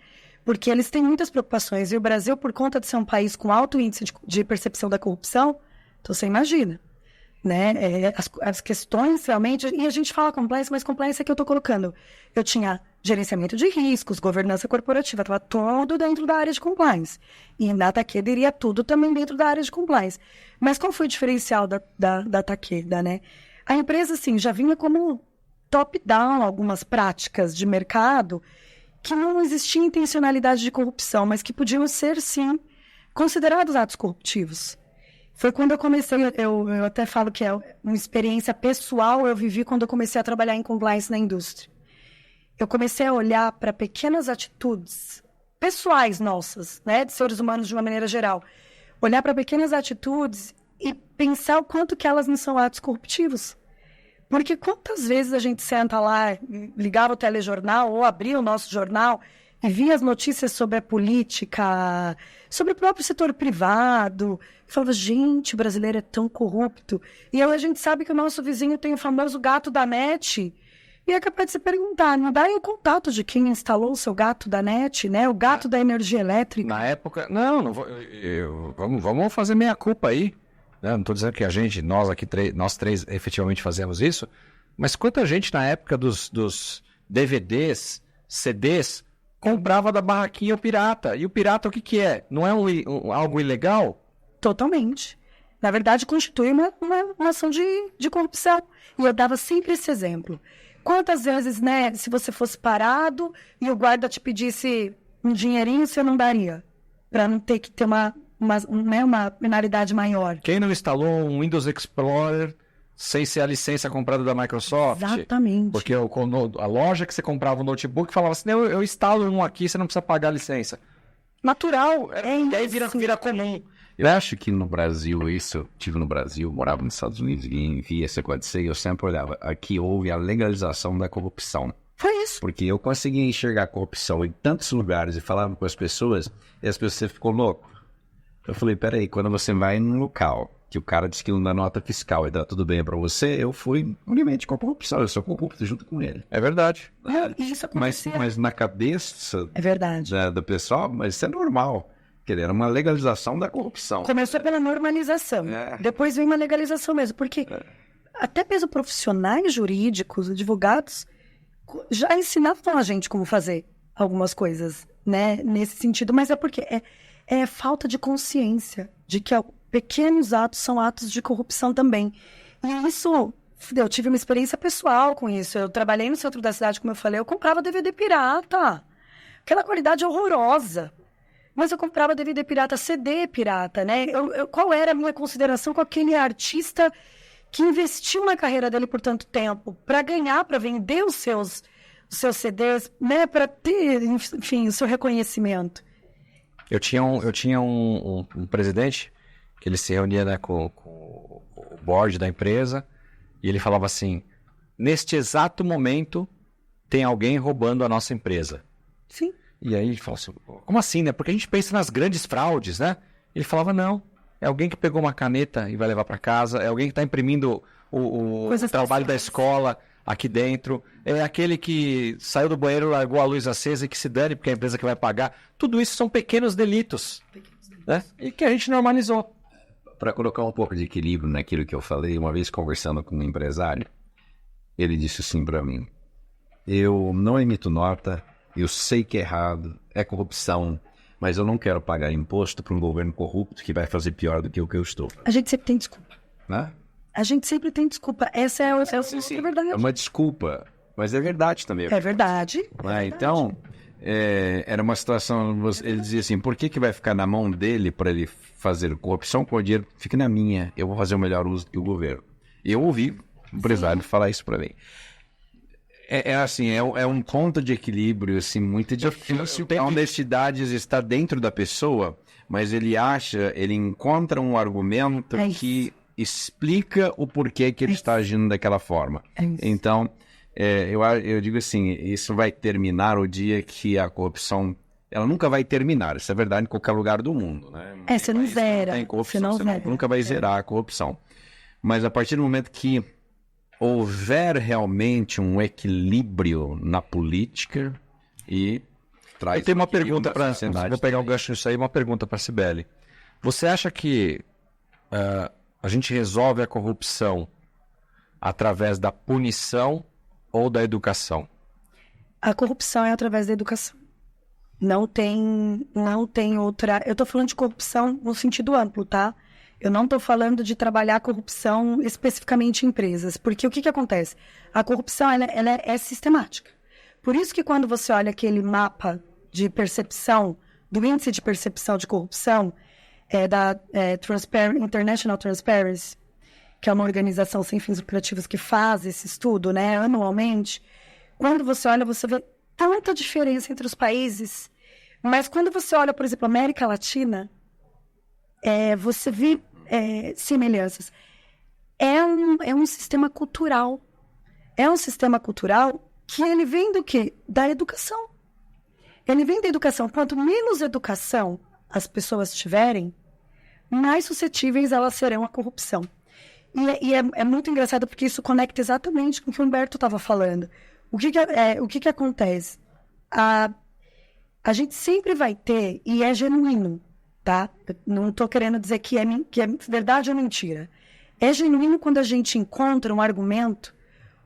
Porque eles têm muitas preocupações. E o Brasil, por conta de ser um país com alto índice de percepção da corrupção, então você imagina, né? As questões realmente... E a gente fala compliance, mas compliance é que eu estou colocando. Eu tinha gerenciamento de riscos, governança corporativa, estava tudo dentro da área de compliance. E na Takeda iria tudo também dentro da área de compliance. Mas qual foi o diferencial da Takeda, né? A empresa, assim, já vinha como top-down algumas práticas de mercado que não existia intencionalidade de corrupção, mas que podiam ser, sim, considerados atos corruptivos. Foi quando eu comecei, eu até falo que é uma experiência pessoal, eu vivi quando eu comecei a trabalhar em compliance na indústria. Eu comecei a olhar para pequenas atitudes pessoais nossas, né, de seres humanos de uma maneira geral. Olhar para pequenas atitudes e pensar o quanto que elas não são atos corruptivos. Porque quantas vezes a gente senta lá, ligava o telejornal ou abria o nosso jornal e via as notícias sobre a política, sobre o próprio setor privado, e falava, gente, o brasileiro é tão corrupto. E aí a gente sabe que o nosso vizinho tem o famoso gato da NET, e é capaz de se perguntar, não dá aí o contato de quem instalou o seu gato da NET, né? O gato da energia elétrica. Na época... Não vou... Vamos fazer meia-culpa aí. Não estou dizendo que nós três efetivamente fazemos isso, mas quanta gente na época dos DVDs, CDs, comprava da barraquinha o pirata. E o pirata o que é? Não é algo ilegal? Totalmente. Na verdade, constitui uma ação de corrupção. E eu dava sempre esse exemplo. Quantas vezes, né, se você fosse parado e o guarda te pedisse um dinheirinho, você não daria? Para não ter que ter uma penalidade maior. Quem não instalou um Windows Explorer sem ser a licença comprada da Microsoft? Exatamente. Porque a loja que você comprava o notebook falava assim, eu instalo um aqui, você não precisa pagar a licença. Natural. E aí vira comum. Eu acho que no Brasil, estive no Brasil, morava nos Estados Unidos e via isso acontecer, eu sempre olhava, aqui houve a legalização da corrupção. Foi isso. Porque eu conseguia enxergar a corrupção em tantos lugares e falava com as pessoas, e as pessoas ficou louco. Eu falei, peraí, quando você vai num local que o cara disse que não dá nota fiscal e dá tudo bem pra você, eu fui unicamente com a corrupção, eu sou corrupto junto com ele. É verdade. Isso aconteceu. Mas na cabeça é verdade. Do pessoal, mas isso é normal. Era uma legalização da corrupção. Começou pela normalização. Depois vem uma legalização mesmo. Porque até mesmo profissionais jurídicos, advogados, já ensinavam a gente como fazer algumas coisas, né? Nesse sentido. Mas é porque é falta de consciência de que pequenos atos são atos de corrupção também. E isso... Eu tive uma experiência pessoal com isso. Eu trabalhei no centro da cidade, como eu falei. Eu comprava DVD pirata. Aquela qualidade horrorosa. Mas eu comprava DVD pirata, CD pirata, né? Qual era a minha consideração com aquele artista que investiu na carreira dele por tanto tempo para ganhar, para vender os seus CDs, né? Para ter, enfim, o seu reconhecimento. Eu tinha um presidente que ele se reunia, né, com o board da empresa e ele falava assim, neste exato momento tem alguém roubando a nossa empresa. Sim. E aí ele falou assim, como assim, né? Porque a gente pensa nas grandes fraudes, né? Ele falava, não, é alguém que pegou uma caneta e vai levar para casa, é alguém que está imprimindo o trabalho da escola aqui dentro, é aquele que saiu do banheiro, largou a luz acesa e que se dane porque é a empresa que vai pagar. Tudo isso são pequenos delitos, né? E que a gente normalizou. Para colocar um pouco de equilíbrio naquilo que eu falei, uma vez conversando com um empresário, ele disse assim para mim, eu não emito nota, eu sei que é errado, é corrupção, mas eu não quero pagar imposto para um governo corrupto que vai fazer pior do que o que eu estou. A gente sempre tem desculpa. Né? A gente sempre tem desculpa. Essa é a verdade. É uma desculpa, mas é verdade também. É verdade. Então, era uma situação, ele dizia assim, por que vai ficar na mão dele para ele fazer corrupção com o dinheiro? Fique na minha, eu vou fazer o melhor uso que o governo. E eu ouvi o empresário falar isso para mim. É um ponto de equilíbrio assim, muito difícil. A honestidade está dentro da pessoa, mas ele encontra um argumento que explica o porquê que ele está agindo daquela forma. Então, eu digo assim, isso vai terminar o dia que a corrupção... Ela nunca vai terminar, isso é verdade em qualquer lugar do mundo, né? Você não zera. Tem corrupção, Você não nunca vai zerar a corrupção. Mas a partir do momento que houver realmente um equilíbrio na política e traz... Eu tenho uma pergunta para... sociedade. Vou pegar um gancho nisso aí, uma pergunta para a Cibele. Você acha que a gente resolve a corrupção através da punição ou da educação? A corrupção é através da educação. Não tem outra... Eu estou falando de corrupção no sentido amplo, tá? Eu não estou falando de trabalhar a corrupção especificamente em empresas. Porque o que acontece? A corrupção ela é sistemática. Por isso que quando você olha aquele mapa de percepção, do índice de percepção de corrupção, da International Transparency, que é uma organização sem fins lucrativos que faz esse estudo, né, anualmente, quando você olha, você vê tanta diferença entre os países, mas quando você olha, por exemplo, a América Latina, você vê semelhanças. É um sistema cultural. É um sistema cultural que ele vem do quê? Da educação. Ele vem da educação. Quanto menos educação as pessoas tiverem, mais suscetíveis elas serão à corrupção. E é muito engraçado porque isso conecta exatamente com o que o Humberto estava falando. O que acontece? A gente sempre vai ter, e é genuíno, tá? Eu não estou querendo dizer que é verdade ou mentira. É genuíno quando a gente encontra um argumento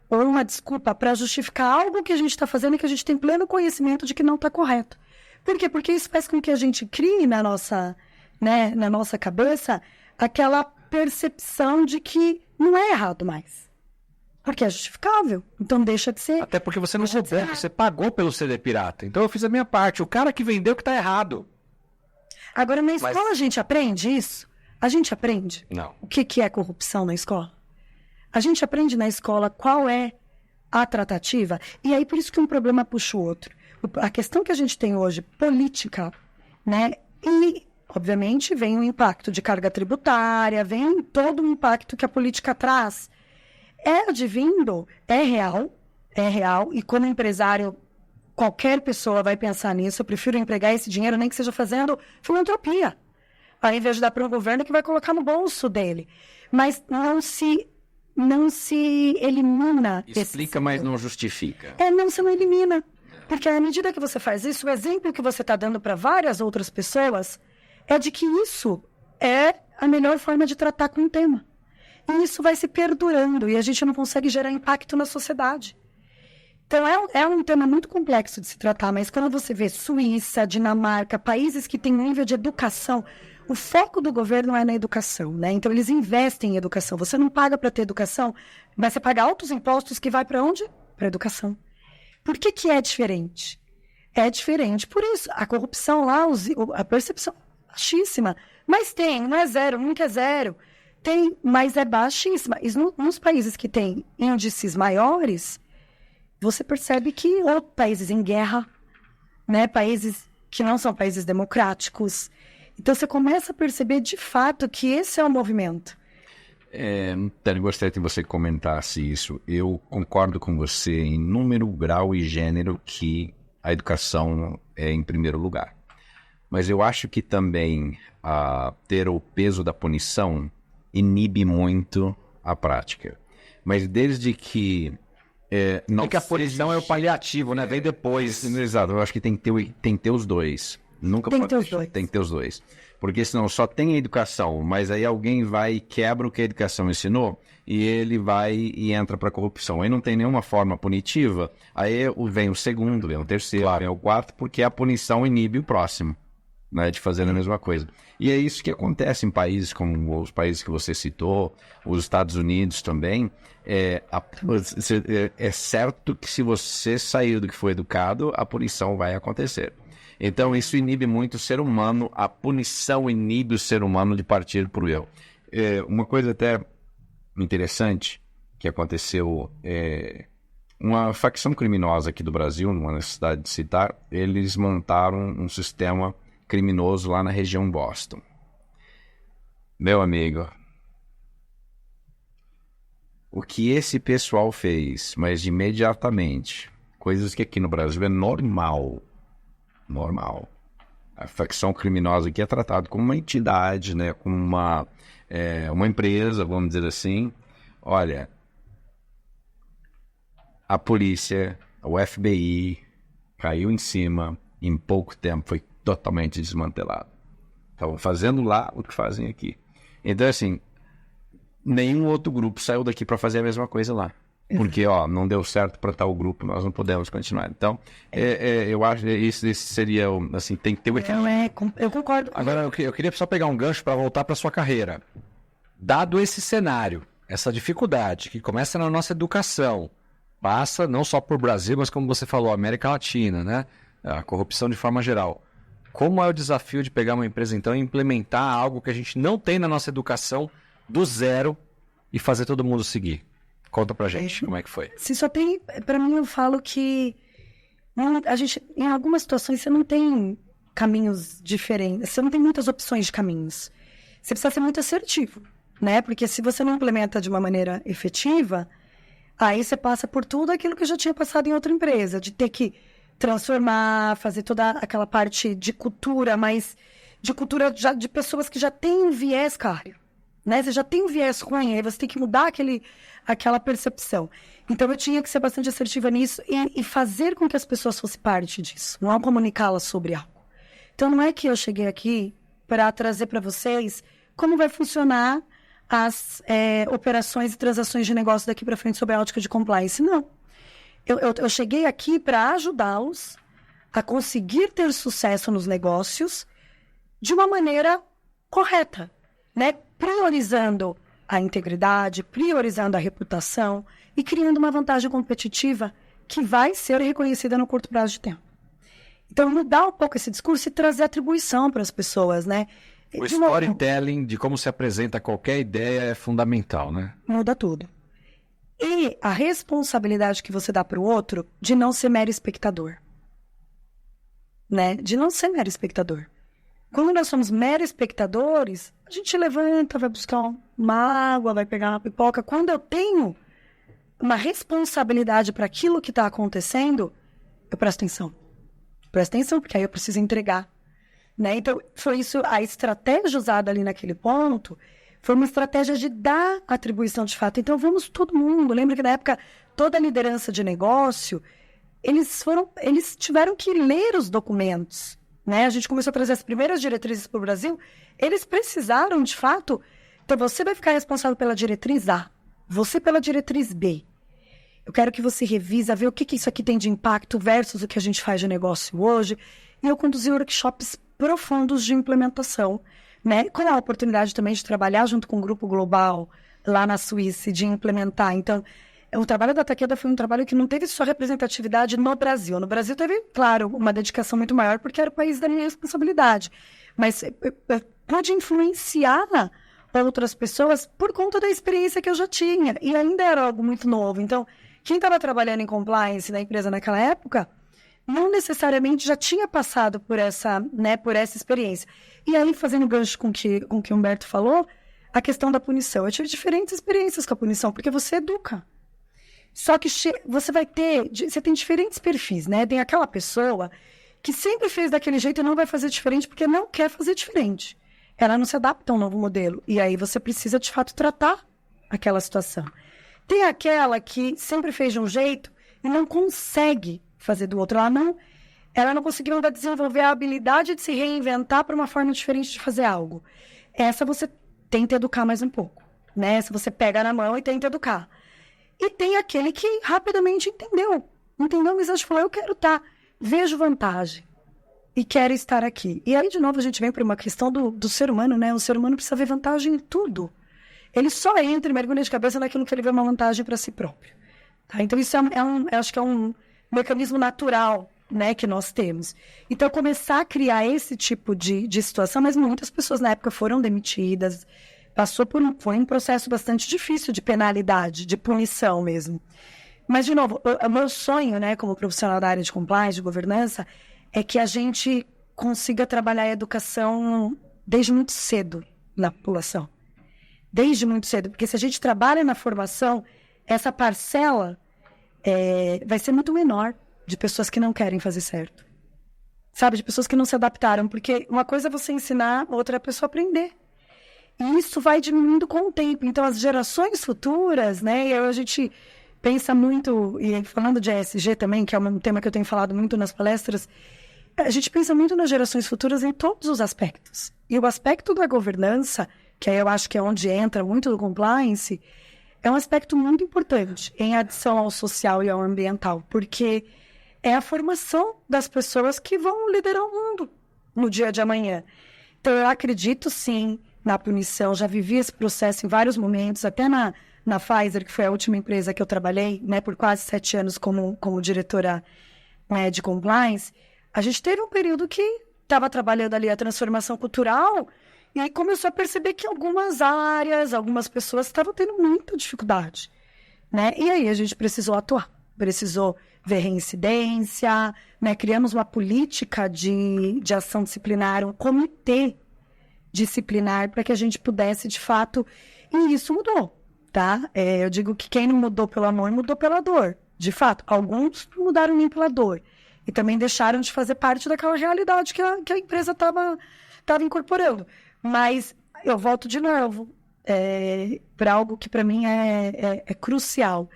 ou uma desculpa para justificar algo que a gente está fazendo e que a gente tem pleno conhecimento de que não está correto. Por quê? Porque isso faz com que a gente crie na nossa cabeça aquela percepção de que não é errado mais. Porque é justificável. Então deixa de ser. Até porque você não roubou, você pagou pelo CD pirata. Então eu fiz a minha parte. O cara que vendeu que tá errado. Agora, na escola a gente aprende isso? A gente aprende? Não. O que é corrupção na escola? A gente aprende na escola qual é a tratativa. E aí, por isso que um problema puxa o outro. A questão que a gente tem hoje, política, né? E, obviamente, vem o impacto de carga tributária, vem todo o impacto que a política traz. É advindo, é real, e como empresário, qualquer pessoa vai pensar nisso. Eu prefiro empregar esse dinheiro, nem que seja fazendo filantropia, ao invés de dar para um governo que vai colocar no bolso dele. Mas não se elimina. Explica, mas não justifica. Não, você não elimina. Porque à medida que você faz isso, o exemplo que você está dando para várias outras pessoas é de que isso é a melhor forma de tratar com o tema. E isso vai se perdurando e a gente não consegue gerar impacto na sociedade. Então, é um tema muito complexo de se tratar, mas quando você vê Suíça, Dinamarca, países que têm um nível de educação, o foco do governo é na educação, né? Então, eles investem em educação. Você não paga para ter educação, mas você paga altos impostos que vai para onde? Para a educação. Por que é diferente? É diferente. Por isso, a corrupção lá, a percepção é baixíssima. Mas não é zero, nunca é zero. Tem, mas é baixíssima. E nos países que têm índices maiores, você percebe que países em guerra, né, países que não são países democráticos. Então, você começa a perceber, de fato, que esse é o movimento. Tânia, gostaria que você comentasse isso. Eu concordo com você em número, grau e gênero que a educação é em primeiro lugar. Mas eu acho que também ter o peso da punição inibe muito a prática. Mas desde que... não que a punição é o paliativo, né? Vem depois. Exato, eu acho que tem que ter os dois. Nunca tem pode que ter os dois. Tem que ter os dois. Porque senão só tem a educação, mas aí alguém vai e quebra o que a educação ensinou e ele vai e entra para a corrupção. Aí não tem nenhuma forma punitiva, aí vem o segundo, vem o terceiro, vem o quarto, porque a punição inibe o próximo, né, de fazer a mesma coisa. E é isso que acontece em países como os países que você citou, os Estados Unidos também. É certo que se você sair do que foi educado, a punição vai acontecer. Então, isso inibe muito o ser humano, a punição inibe o ser humano de partir para o erro. Uma coisa até interessante que aconteceu, uma facção criminosa aqui do Brasil, numa necessidade de citar, eles montaram um sistema criminoso lá na região Boston. Meu amigo, que esse pessoal fez, mas imediatamente, coisas que aqui no Brasil é normal. A facção criminosa aqui é tratada como uma entidade, né? Como uma empresa, vamos dizer assim. Olha, a polícia, o FBI, caiu em cima, em pouco tempo foi totalmente desmantelado. Estavam fazendo lá o que fazem aqui. Então, assim, nenhum outro grupo saiu daqui para fazer a mesma coisa lá. Porque, não deu certo para tal grupo, nós não podemos continuar. Então, eu acho que esse seria, assim, tem que ter o equilíbrio. Eu concordo. Agora, eu queria só pegar um gancho para voltar para sua carreira. Dado esse cenário, essa dificuldade que começa na nossa educação, passa não só por Brasil, mas como você falou, América Latina, né? A corrupção de forma geral. Como é o desafio de pegar uma empresa, então, e implementar algo que a gente não tem na nossa educação do zero e fazer todo mundo seguir? Conta pra gente como é que foi. Se só tem, pra mim, eu falo que a gente, em algumas situações, você não tem caminhos diferentes, você não tem muitas opções de caminhos. Você precisa ser muito assertivo, né? Porque se você não implementa de uma maneira efetiva, aí você passa por tudo aquilo que eu já tinha passado em outra empresa, de ter que transformar, fazer toda aquela parte de cultura, mas de cultura já, de pessoas que já têm um viés cário, né? Você já tem um viés ruim, aí você tem que mudar aquela percepção. Então eu tinha que ser bastante assertiva nisso e fazer com que as pessoas fossem parte disso, não comunicá-las sobre algo. Então não é que eu cheguei aqui para trazer para vocês como vai funcionar as operações e transações de negócio daqui para frente sob a ótica de compliance, não. Eu cheguei aqui para ajudá-los a conseguir ter sucesso nos negócios de uma maneira correta, né? Priorizando a integridade, priorizando a reputação e criando uma vantagem competitiva que vai ser reconhecida no curto prazo de tempo. Então, mudar um pouco esse discurso e trazer atribuição para as pessoas, né? O storytelling de como se apresenta qualquer ideia é fundamental, né? Muda tudo. E a responsabilidade que você dá para o outro de não ser mero espectador. Né? De não ser mero espectador. Quando nós somos mero espectadores, a gente levanta, vai buscar uma água, vai pegar uma pipoca. Quando eu tenho uma responsabilidade para aquilo que está acontecendo, eu presto atenção. Presto atenção, porque aí eu preciso entregar. Né? Então, foi isso, a estratégia usada ali naquele ponto foi uma estratégia de dar atribuição de fato. Então, vamos todo mundo. Lembra que na época, toda a liderança de negócio, eles tiveram que ler os documentos. Né? A gente começou a trazer as primeiras diretrizes para o Brasil. Eles precisaram, de fato... Então, você vai ficar responsável pela diretriz A. Você pela diretriz B. Eu quero que você revisa, ver o que isso aqui tem de impacto versus o que a gente faz de negócio hoje. E eu conduzi workshops profundos de implementação, né? Com a oportunidade também de trabalhar junto com um grupo global lá na Suíça, de implementar. Então, o trabalho da Takeda foi um trabalho que não teve só representatividade no Brasil. No Brasil teve, claro, uma dedicação muito maior, porque era o país da minha responsabilidade. Mas pode influenciar outras pessoas por conta da experiência que eu já tinha. E ainda era algo muito novo. Então, quem estava trabalhando em compliance na empresa naquela época, não necessariamente já tinha passado por essa experiência. E aí, fazendo gancho com o que o Humberto falou, a questão da punição. Eu tive diferentes experiências com a punição, porque você educa. Só que você tem diferentes perfis, né? Tem aquela pessoa que sempre fez daquele jeito e não vai fazer diferente porque não quer fazer diferente. Ela não se adapta a um novo modelo. E aí você precisa, de fato, tratar aquela situação. Tem aquela que sempre fez de um jeito e não consegue fazer do outro. Ela não conseguiu ainda desenvolver a habilidade de se reinventar para uma forma diferente de fazer algo. Essa você tenta educar mais um pouco, né? Essa você pega na mão e tenta educar. E tem aquele que rapidamente entendeu, mas acho que falou, eu quero vejo vantagem e quero estar aqui. E aí, de novo, a gente vem para uma questão do ser humano, né? O ser humano precisa ver vantagem em tudo. Ele só entra e mergulha de cabeça naquilo que ele vê uma vantagem para si próprio. Tá? Então, isso eu acho que é um mecanismo natural, né, que nós temos. Então, começar a criar esse tipo de situação, mas muitas pessoas na época foram demitidas, foi um processo bastante difícil de penalidade, de punição mesmo. Mas, de novo, o meu sonho, né, como profissional da área de compliance, de governança, é que a gente consiga trabalhar a educação desde muito cedo na população. Desde muito cedo. Porque se a gente trabalha na formação, essa parcela vai ser muito menor de pessoas que não querem fazer certo. Sabe, de pessoas que não se adaptaram. Porque uma coisa é você ensinar, outra é a pessoa aprender. E isso vai diminuindo com o tempo. Então, as gerações futuras, né? E aí a gente pensa muito, e falando de ESG também, que é um tema que eu tenho falado muito nas palestras, a gente pensa muito nas gerações futuras em todos os aspectos. E o aspecto da governança, que aí eu acho que é onde entra muito do compliance, é um aspecto muito importante em adição ao social e ao ambiental, porque é a formação das pessoas que vão liderar o mundo no dia de amanhã. Então, eu acredito, sim, na punição. Já vivi esse processo em vários momentos, até na Pfizer, que foi a última empresa que eu trabalhei, né, por quase 7 anos como diretora de compliance. A gente teve um período que estava trabalhando ali a transformação cultural e aí começou a perceber que algumas áreas, algumas pessoas estavam tendo muita dificuldade, né? E aí a gente precisou atuar, precisou ver reincidência, né? Criamos uma política de ação disciplinar, um comitê disciplinar para que a gente pudesse, de fato... E isso mudou, tá? Eu digo que quem não mudou pelo amor, mudou pela dor. De fato, alguns não mudaram nem pela dor. E também deixaram de fazer parte daquela realidade que a empresa estava incorporando. Mas eu volto de novo para algo que para mim é crucial.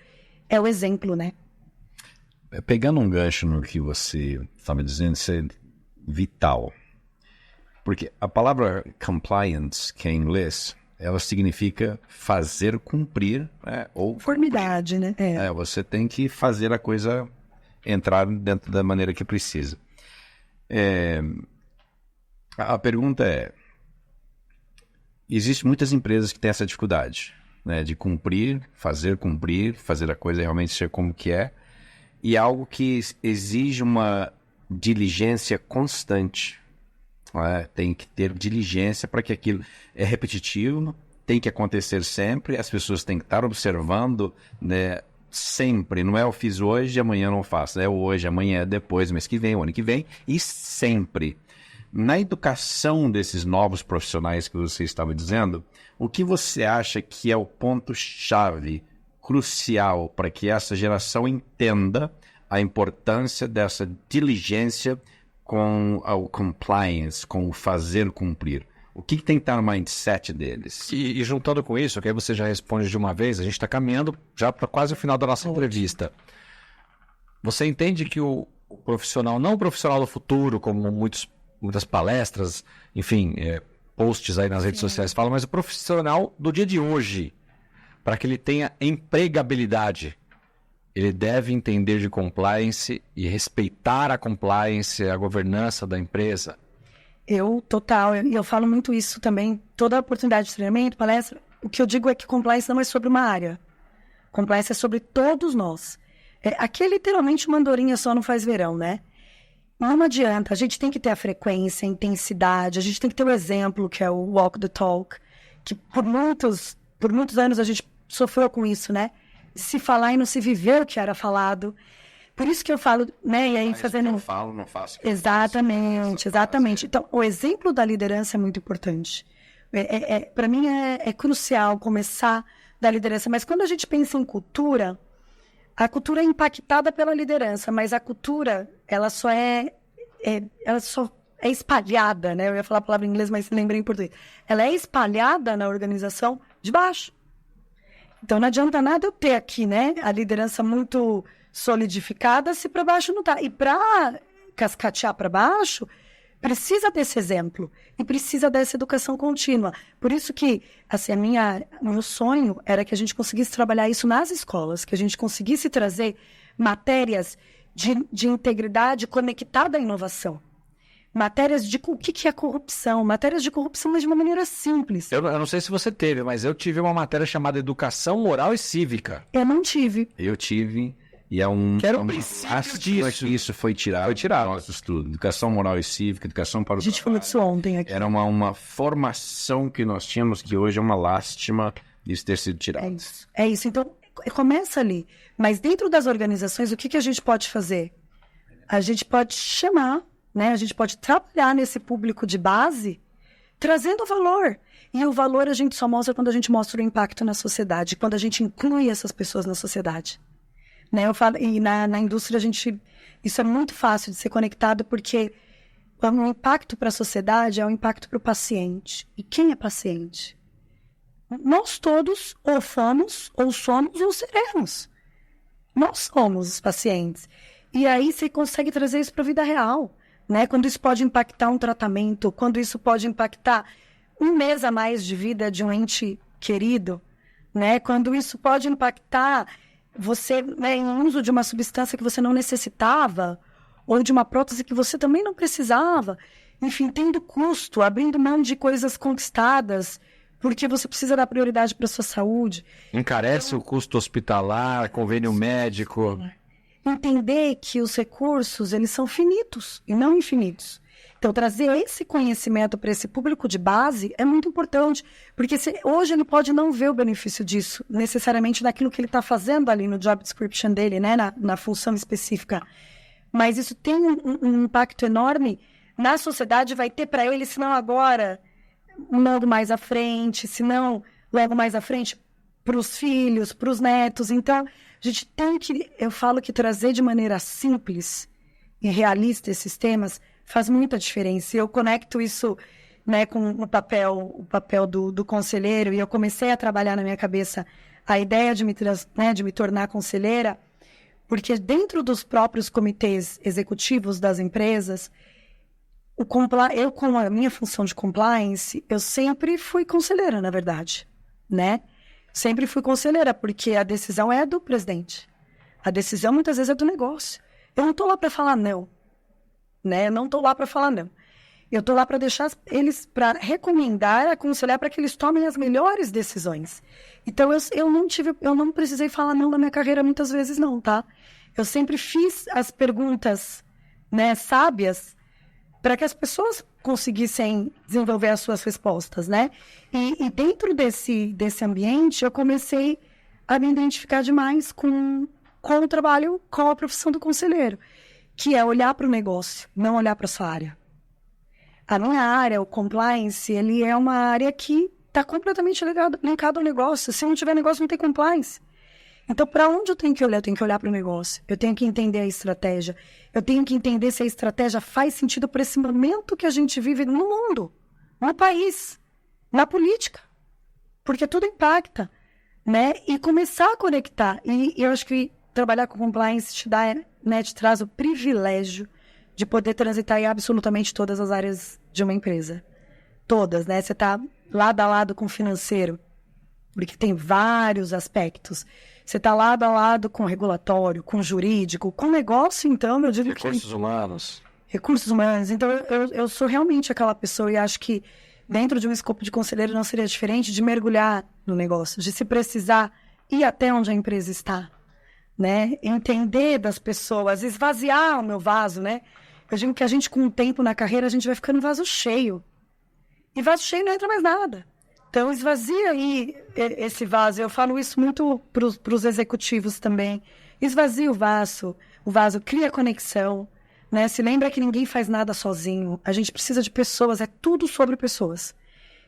É o exemplo, né? Pegando um gancho no que você estava dizendo, isso é vital. Porque a palavra compliance, que é em inglês, ela significa fazer cumprir, ou... Conformidade, né? Você tem que fazer a coisa entrar dentro da maneira que precisa. A pergunta é... Existem muitas empresas que têm essa dificuldade, né, de cumprir a coisa realmente ser como que é, e é algo que exige uma diligência constante. Tem que ter diligência para que aquilo é repetitivo, tem que acontecer sempre, as pessoas têm que estar observando, né, sempre. Não é eu fiz hoje, amanhã não faço. É hoje, amanhã, depois, mês que vem, o ano que vem, e sempre. Na educação desses novos profissionais que você estava dizendo, o que você acha que é o ponto-chave crucial para que essa geração entenda a importância dessa diligência com o compliance, com o fazer cumprir? O que tem que estar no mindset deles? E juntando com isso, que aí você já responde de uma vez, a gente está caminhando já para quase o final da nossa entrevista. Você entende que o profissional, não o profissional do futuro, como muitas palestras, enfim, posts aí nas redes sociais falam, mas o profissional do dia de hoje, para que ele tenha empregabilidade, ele deve entender de compliance e respeitar a compliance, a governança da empresa? Eu falo muito isso também, toda oportunidade de treinamento, palestra, o que eu digo é que compliance não é sobre uma área. Compliance é sobre todos nós. Aqui é literalmente uma andorinha só não faz verão, né? Não adianta, a gente tem que ter a frequência, a intensidade, a gente tem que ter o exemplo, que é o walk the talk, que por muitos anos a gente sofreu com isso, né? Se falar e não se viver o que era falado. Por isso que eu falo, né? E aí fazendo... Eu falo, não faço. Exatamente. Então, o exemplo da liderança é muito importante. Para mim é crucial começar da liderança. Mas quando a gente pensa em cultura, a cultura é impactada pela liderança, mas a cultura, ela só é espalhada, né? Eu ia falar a palavra em inglês, mas lembrei em português. Ela é espalhada na organização de baixo. Então, não adianta nada eu ter aqui, né, a liderança muito solidificada se para baixo não está. E para cascatear para baixo, precisa desse exemplo e precisa dessa educação contínua. Por isso que, assim, meu sonho era que a gente conseguisse trabalhar isso nas escolas, que a gente conseguisse trazer matérias de integridade conectada à inovação. Matérias de o que é corrupção, matérias de corrupção, mas de uma maneira simples. Eu não sei se você teve, mas eu tive uma matéria chamada Educação Moral e Cívica. Eu não tive. Eu tive, e é um... Que era um princípio disso. Isso foi tirado do nosso estudo. Educação Moral e Cívica, Educação para o trabalho. A gente falou disso ontem aqui. Era uma formação que nós tínhamos, que hoje é uma lástima isso ter sido tirado. É isso. Então, começa ali. Mas dentro das organizações, o que a gente pode fazer? A gente pode chamar... né? A gente pode trabalhar nesse público de base trazendo valor. E o valor a gente só mostra quando a gente mostra o impacto na sociedade, quando a gente inclui essas pessoas na sociedade. Né? Eu falo, e na indústria isso é muito fácil de ser conectado, porque o impacto para a sociedade é o impacto para o paciente. E quem é paciente? Nós todos ou fomos, ou somos, ou seremos. Nós somos os pacientes. E aí você consegue trazer isso para a vida real. Né? Quando isso pode impactar um tratamento, quando isso pode impactar um mês a mais de vida de um ente querido, né? Quando isso pode impactar você, né, em uso de uma substância que você não necessitava, ou de uma prótese que você também não precisava. Enfim, tendo custo, abrindo mão de coisas conquistadas, porque você precisa dar prioridade para a sua saúde. Encarece o custo hospitalar, convênio médico. Entender que os recursos, eles são finitos e não infinitos. Então, trazer esse conhecimento para esse público de base é muito importante, porque hoje ele pode não ver o benefício disso, necessariamente naquilo que ele está fazendo ali no job description dele, né, na função específica. Mas isso tem um impacto enorme na sociedade, vai ter para ele, se não agora, logo mais à frente, se não logo mais à frente, para os filhos, para os netos. Então, a gente tem que, eu falo que trazer de maneira simples e realista esses temas faz muita diferença. Eu conecto isso, né, com o papel do conselheiro, e eu comecei a trabalhar na minha cabeça a ideia de me tornar conselheira, porque dentro dos próprios comitês executivos das empresas, eu, com a minha função de compliance, eu sempre fui conselheira, na verdade, né? Sempre fui conselheira, porque a decisão é do presidente. A decisão, muitas vezes, é do negócio. Eu não estou lá para falar não, né? Eu não estou lá para falar não. Eu estou lá para deixar eles, para recomendar, aconselhar para que eles tomem as melhores decisões. Então, eu não precisei falar não na minha carreira muitas vezes não, tá? Eu sempre fiz as perguntas, né, sábias, para que as pessoas conseguissem desenvolver as suas respostas, né? E dentro desse ambiente, eu comecei a me identificar demais com o trabalho, com a profissão do conselheiro, que é olhar para o negócio, não olhar para a sua área. A minha área, o compliance, ele é uma área que está completamente linkado ao negócio. Se não tiver negócio, não tem compliance. Então, para onde eu tenho que olhar? Eu tenho que olhar para o negócio. Eu tenho que entender a estratégia. Eu tenho que entender se a estratégia faz sentido para esse momento que a gente vive no mundo, no país, na política. Porque tudo impacta, né? E começar a conectar. E eu acho que trabalhar com compliance te traz o privilégio de poder transitar em absolutamente todas as áreas de uma empresa. Todas, né? Você está lado a lado com o financeiro, porque tem vários aspectos. Você está lado a lado com o regulatório, com o jurídico, com o negócio, então, eu digo Recursos humanos. Recursos humanos. Então, eu sou realmente aquela pessoa, e acho que dentro de um escopo de conselheiro não seria diferente de mergulhar no negócio, de se precisar ir até onde a empresa está, né? Entender das pessoas, esvaziar o meu vaso, né? Eu digo que a gente, com o tempo na carreira, a gente vai ficando vaso cheio. E vaso cheio não entra mais nada. Então, esvazia aí esse vaso. Eu falo isso muito para os executivos também. Esvazia o vaso, cria conexão, né? Se lembra que ninguém faz nada sozinho. A gente precisa de pessoas, é tudo sobre pessoas.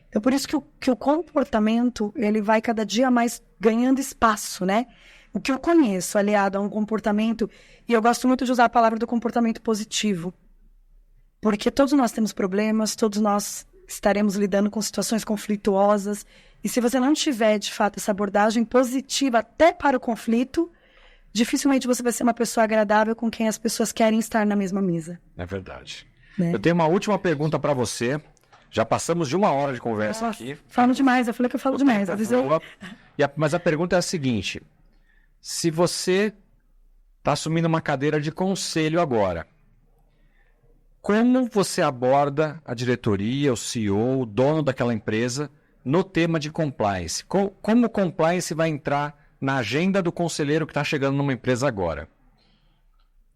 Então, por isso que o comportamento, ele vai cada dia mais ganhando espaço, né? O que eu conheço, aliado a um comportamento, e eu gosto muito de usar a palavra do comportamento positivo, porque todos nós temos problemas, todos nós estaremos lidando com situações conflituosas, e se você não tiver, de fato, essa abordagem positiva até para o conflito, dificilmente você vai ser uma pessoa agradável com quem as pessoas querem estar na mesma mesa. É verdade. Né? Eu tenho uma última pergunta para você. Já passamos de 1 hora de conversa aqui. Falo demais, eu falei que eu falo demais. Mas a pergunta é a seguinte: se você está assumindo uma cadeira de conselho agora, como você aborda a diretoria, o CEO, o dono daquela empresa no tema de compliance? Como o compliance vai entrar na agenda do conselheiro que está chegando numa empresa agora?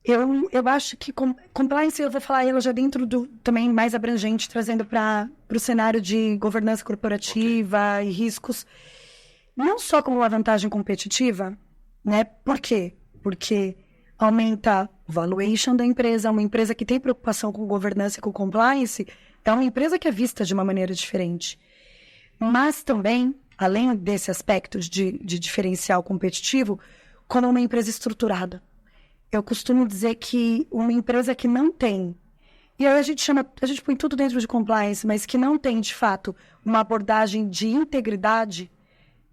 Eu acho que compliance, eu vou falar ela já dentro do também mais abrangente, trazendo para o cenário de governança corporativa e riscos, não só como uma vantagem competitiva, né? Por quê? Porque aumenta o valuation da empresa. Uma empresa que tem preocupação com governança e com compliance É uma empresa que é vista de uma maneira diferente. Mas também, além desse aspecto de diferencial competitivo, como uma empresa estruturada. Eu costumo dizer que uma empresa que não tem, e aí a gente põe tudo dentro de compliance, mas que não tem, de fato, uma abordagem de integridade,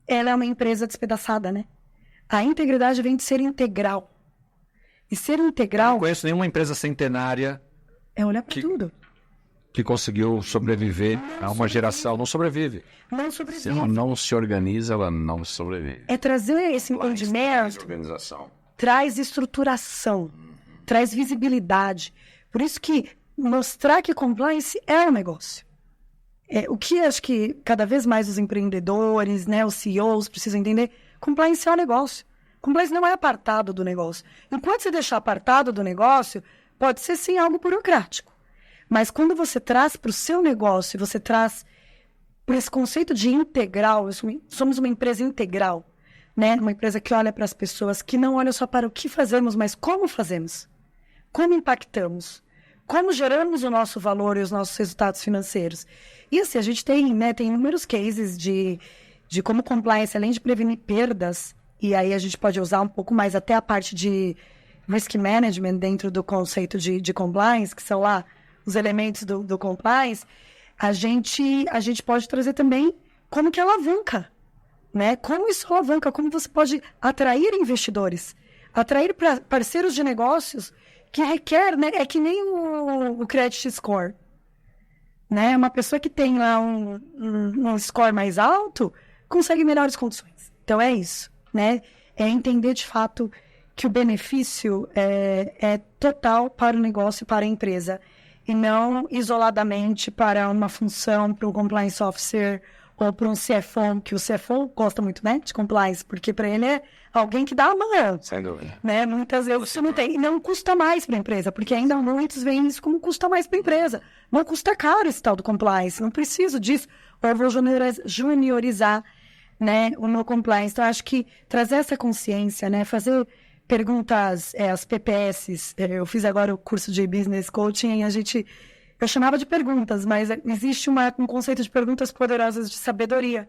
ela é uma empresa despedaçada, né? A integridade vem de ser integral. E ser integral... Não conheço nenhuma empresa centenária... É olhar para tudo. Que conseguiu sobreviver a uma geração. Não sobrevive. Não sobrevive. Se ela não se organiza, ela não sobrevive. É trazer esse entendimento... Organização. Traz estruturação, traz visibilidade. Por isso que mostrar que compliance é um negócio. O que acho que cada vez mais os empreendedores, né, os CEOs precisam entender, compliance é um negócio. Compliance não é apartado do negócio. Enquanto você deixar apartado do negócio, pode ser sim algo burocrático. Mas quando você traz para o seu negócio, você traz por esse conceito de integral, somos uma empresa integral, né? Uma empresa que olha para as pessoas, que não olha só para o que fazemos, mas como fazemos, como impactamos, como geramos o nosso valor e os nossos resultados financeiros. E assim, a gente tem, né, tem inúmeros cases de como compliance, além de prevenir perdas, e aí a gente pode usar um pouco mais até a parte de risk management dentro do conceito de compliance, que são lá os elementos do compliance, a gente pode trazer também como que alavanca, né? Como isso alavanca, como você pode atrair investidores, atrair parceiros de negócios que requer, né? É que nem o credit score, né? Uma pessoa que tem lá um score mais alto consegue melhores condições. Então é isso, né? É entender de fato que o benefício é total para o negócio, para a empresa, e não isoladamente para uma função, para um compliance officer ou para um CFO, que o CFO gosta muito, né, de compliance, porque para ele é alguém que dá a mão. Sem dúvida. Né? Muitas vezes isso não tem, e não custa mais para a empresa, porque ainda muitos veem isso como custa mais para a empresa. Não custa caro esse tal do compliance, não preciso disso, ou eu vou juniorizar, né, o meu compliance. Então, acho que trazer essa consciência, né, fazer perguntas, as PPS, eu fiz agora o curso de Business Coaching, eu chamava de perguntas, mas existe um conceito de perguntas poderosas de sabedoria.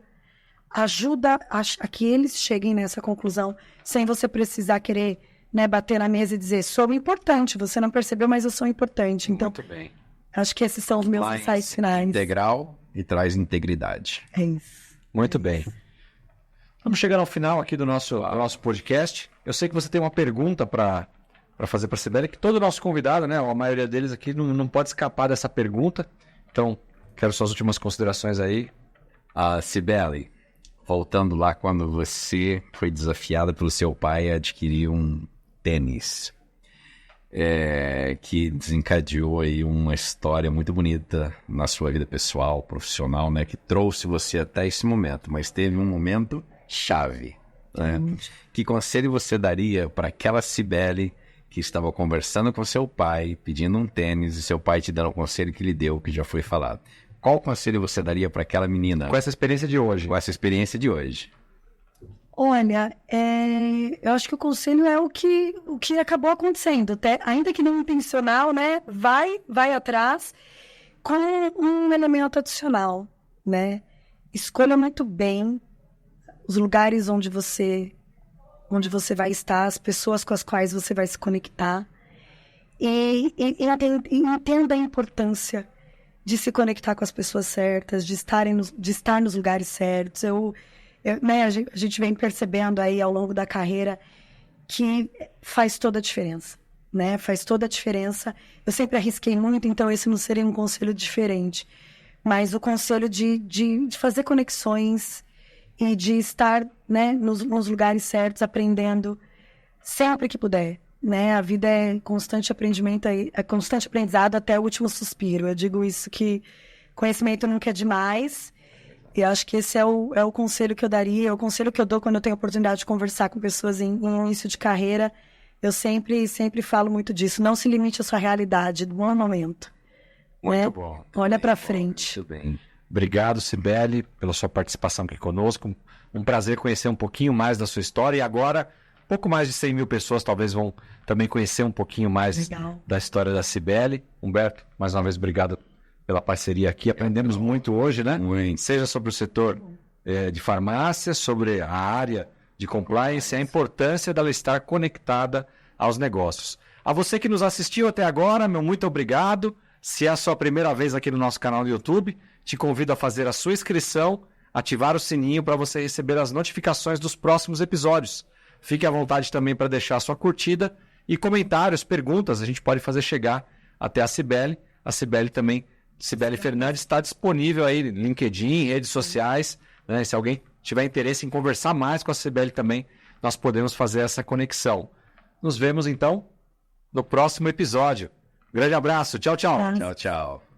Ajuda a que eles cheguem nessa conclusão, sem você precisar querer, né, bater na mesa e dizer, sou importante, você não percebeu, mas eu sou importante. Então, muito bem. Acho que esses são os meus insights finais. Integral e traz integridade. É isso. Muito bem. Vamos chegar ao final aqui do nosso podcast. Eu sei que você tem uma pergunta para fazer para a Cibele, que todo nosso convidado, né, a maioria deles aqui, não pode escapar dessa pergunta. Então, quero suas últimas considerações aí. Cibele, voltando lá quando você foi desafiada pelo seu pai a adquirir um tênis, que desencadeou aí uma história muito bonita na sua vida pessoal, profissional, né, que trouxe você até esse momento, mas teve um momento chave, né? Que conselho você daria para aquela Cibele que estava conversando com seu pai, pedindo um tênis, e seu pai te dando o conselho que lhe deu, que já foi falado? Qual conselho você daria para aquela menina? Com essa experiência de hoje. Com essa experiência de hoje. Olha, eu acho que o conselho é o que acabou acontecendo. Ainda que não intencional, né? Vai atrás com um elemento adicional, né? Escolha muito bem os lugares onde você vai estar, as pessoas com as quais você vai se conectar. E entenda a importância de se conectar com as pessoas certas, de estar nos lugares certos. Né, a gente vem percebendo aí ao longo da carreira que faz toda a diferença, né? Faz toda a diferença. Eu sempre arrisquei muito, então esse não seria um conselho diferente. Mas o conselho de fazer conexões e de estar, né, nos lugares certos, aprendendo sempre que puder, né? A vida é constante aprendizado até o último suspiro. Eu digo isso, que conhecimento nunca é demais. E acho que esse é o conselho que eu daria, é o conselho que eu dou quando eu tenho a oportunidade de conversar com pessoas em início de carreira. Eu sempre falo muito disso. Não se limite à sua realidade no momento. Muito né? bom. Olha para frente. Muito bem. Obrigado, Cibele, pela sua participação aqui conosco. Um prazer conhecer um pouquinho mais da sua história. E agora, pouco mais de 100 mil pessoas talvez vão também conhecer um pouquinho mais Legal. da história da Cibele. Humberto, mais uma vez, obrigado pela parceria aqui. Aprendemos muito hoje, né? Muito. Seja sobre o setor de farmácia, sobre a área de compliance, a importância dela estar conectada aos negócios. A você que nos assistiu até agora, meu muito obrigado. Se é a sua primeira vez aqui no nosso canal do YouTube, te convido a fazer a sua inscrição, ativar o sininho para você receber as notificações dos próximos episódios. Fique à vontade também para deixar a sua curtida e comentários, perguntas, a gente pode fazer chegar até a Cibele. A Cibele também, Cibele Fernandes, está disponível aí no LinkedIn, redes sociais, né? Se alguém tiver interesse em conversar mais com a Cibele também, nós podemos fazer essa conexão. Nos vemos então no próximo episódio. Grande abraço, tchau, tchau. Tchau, tchau.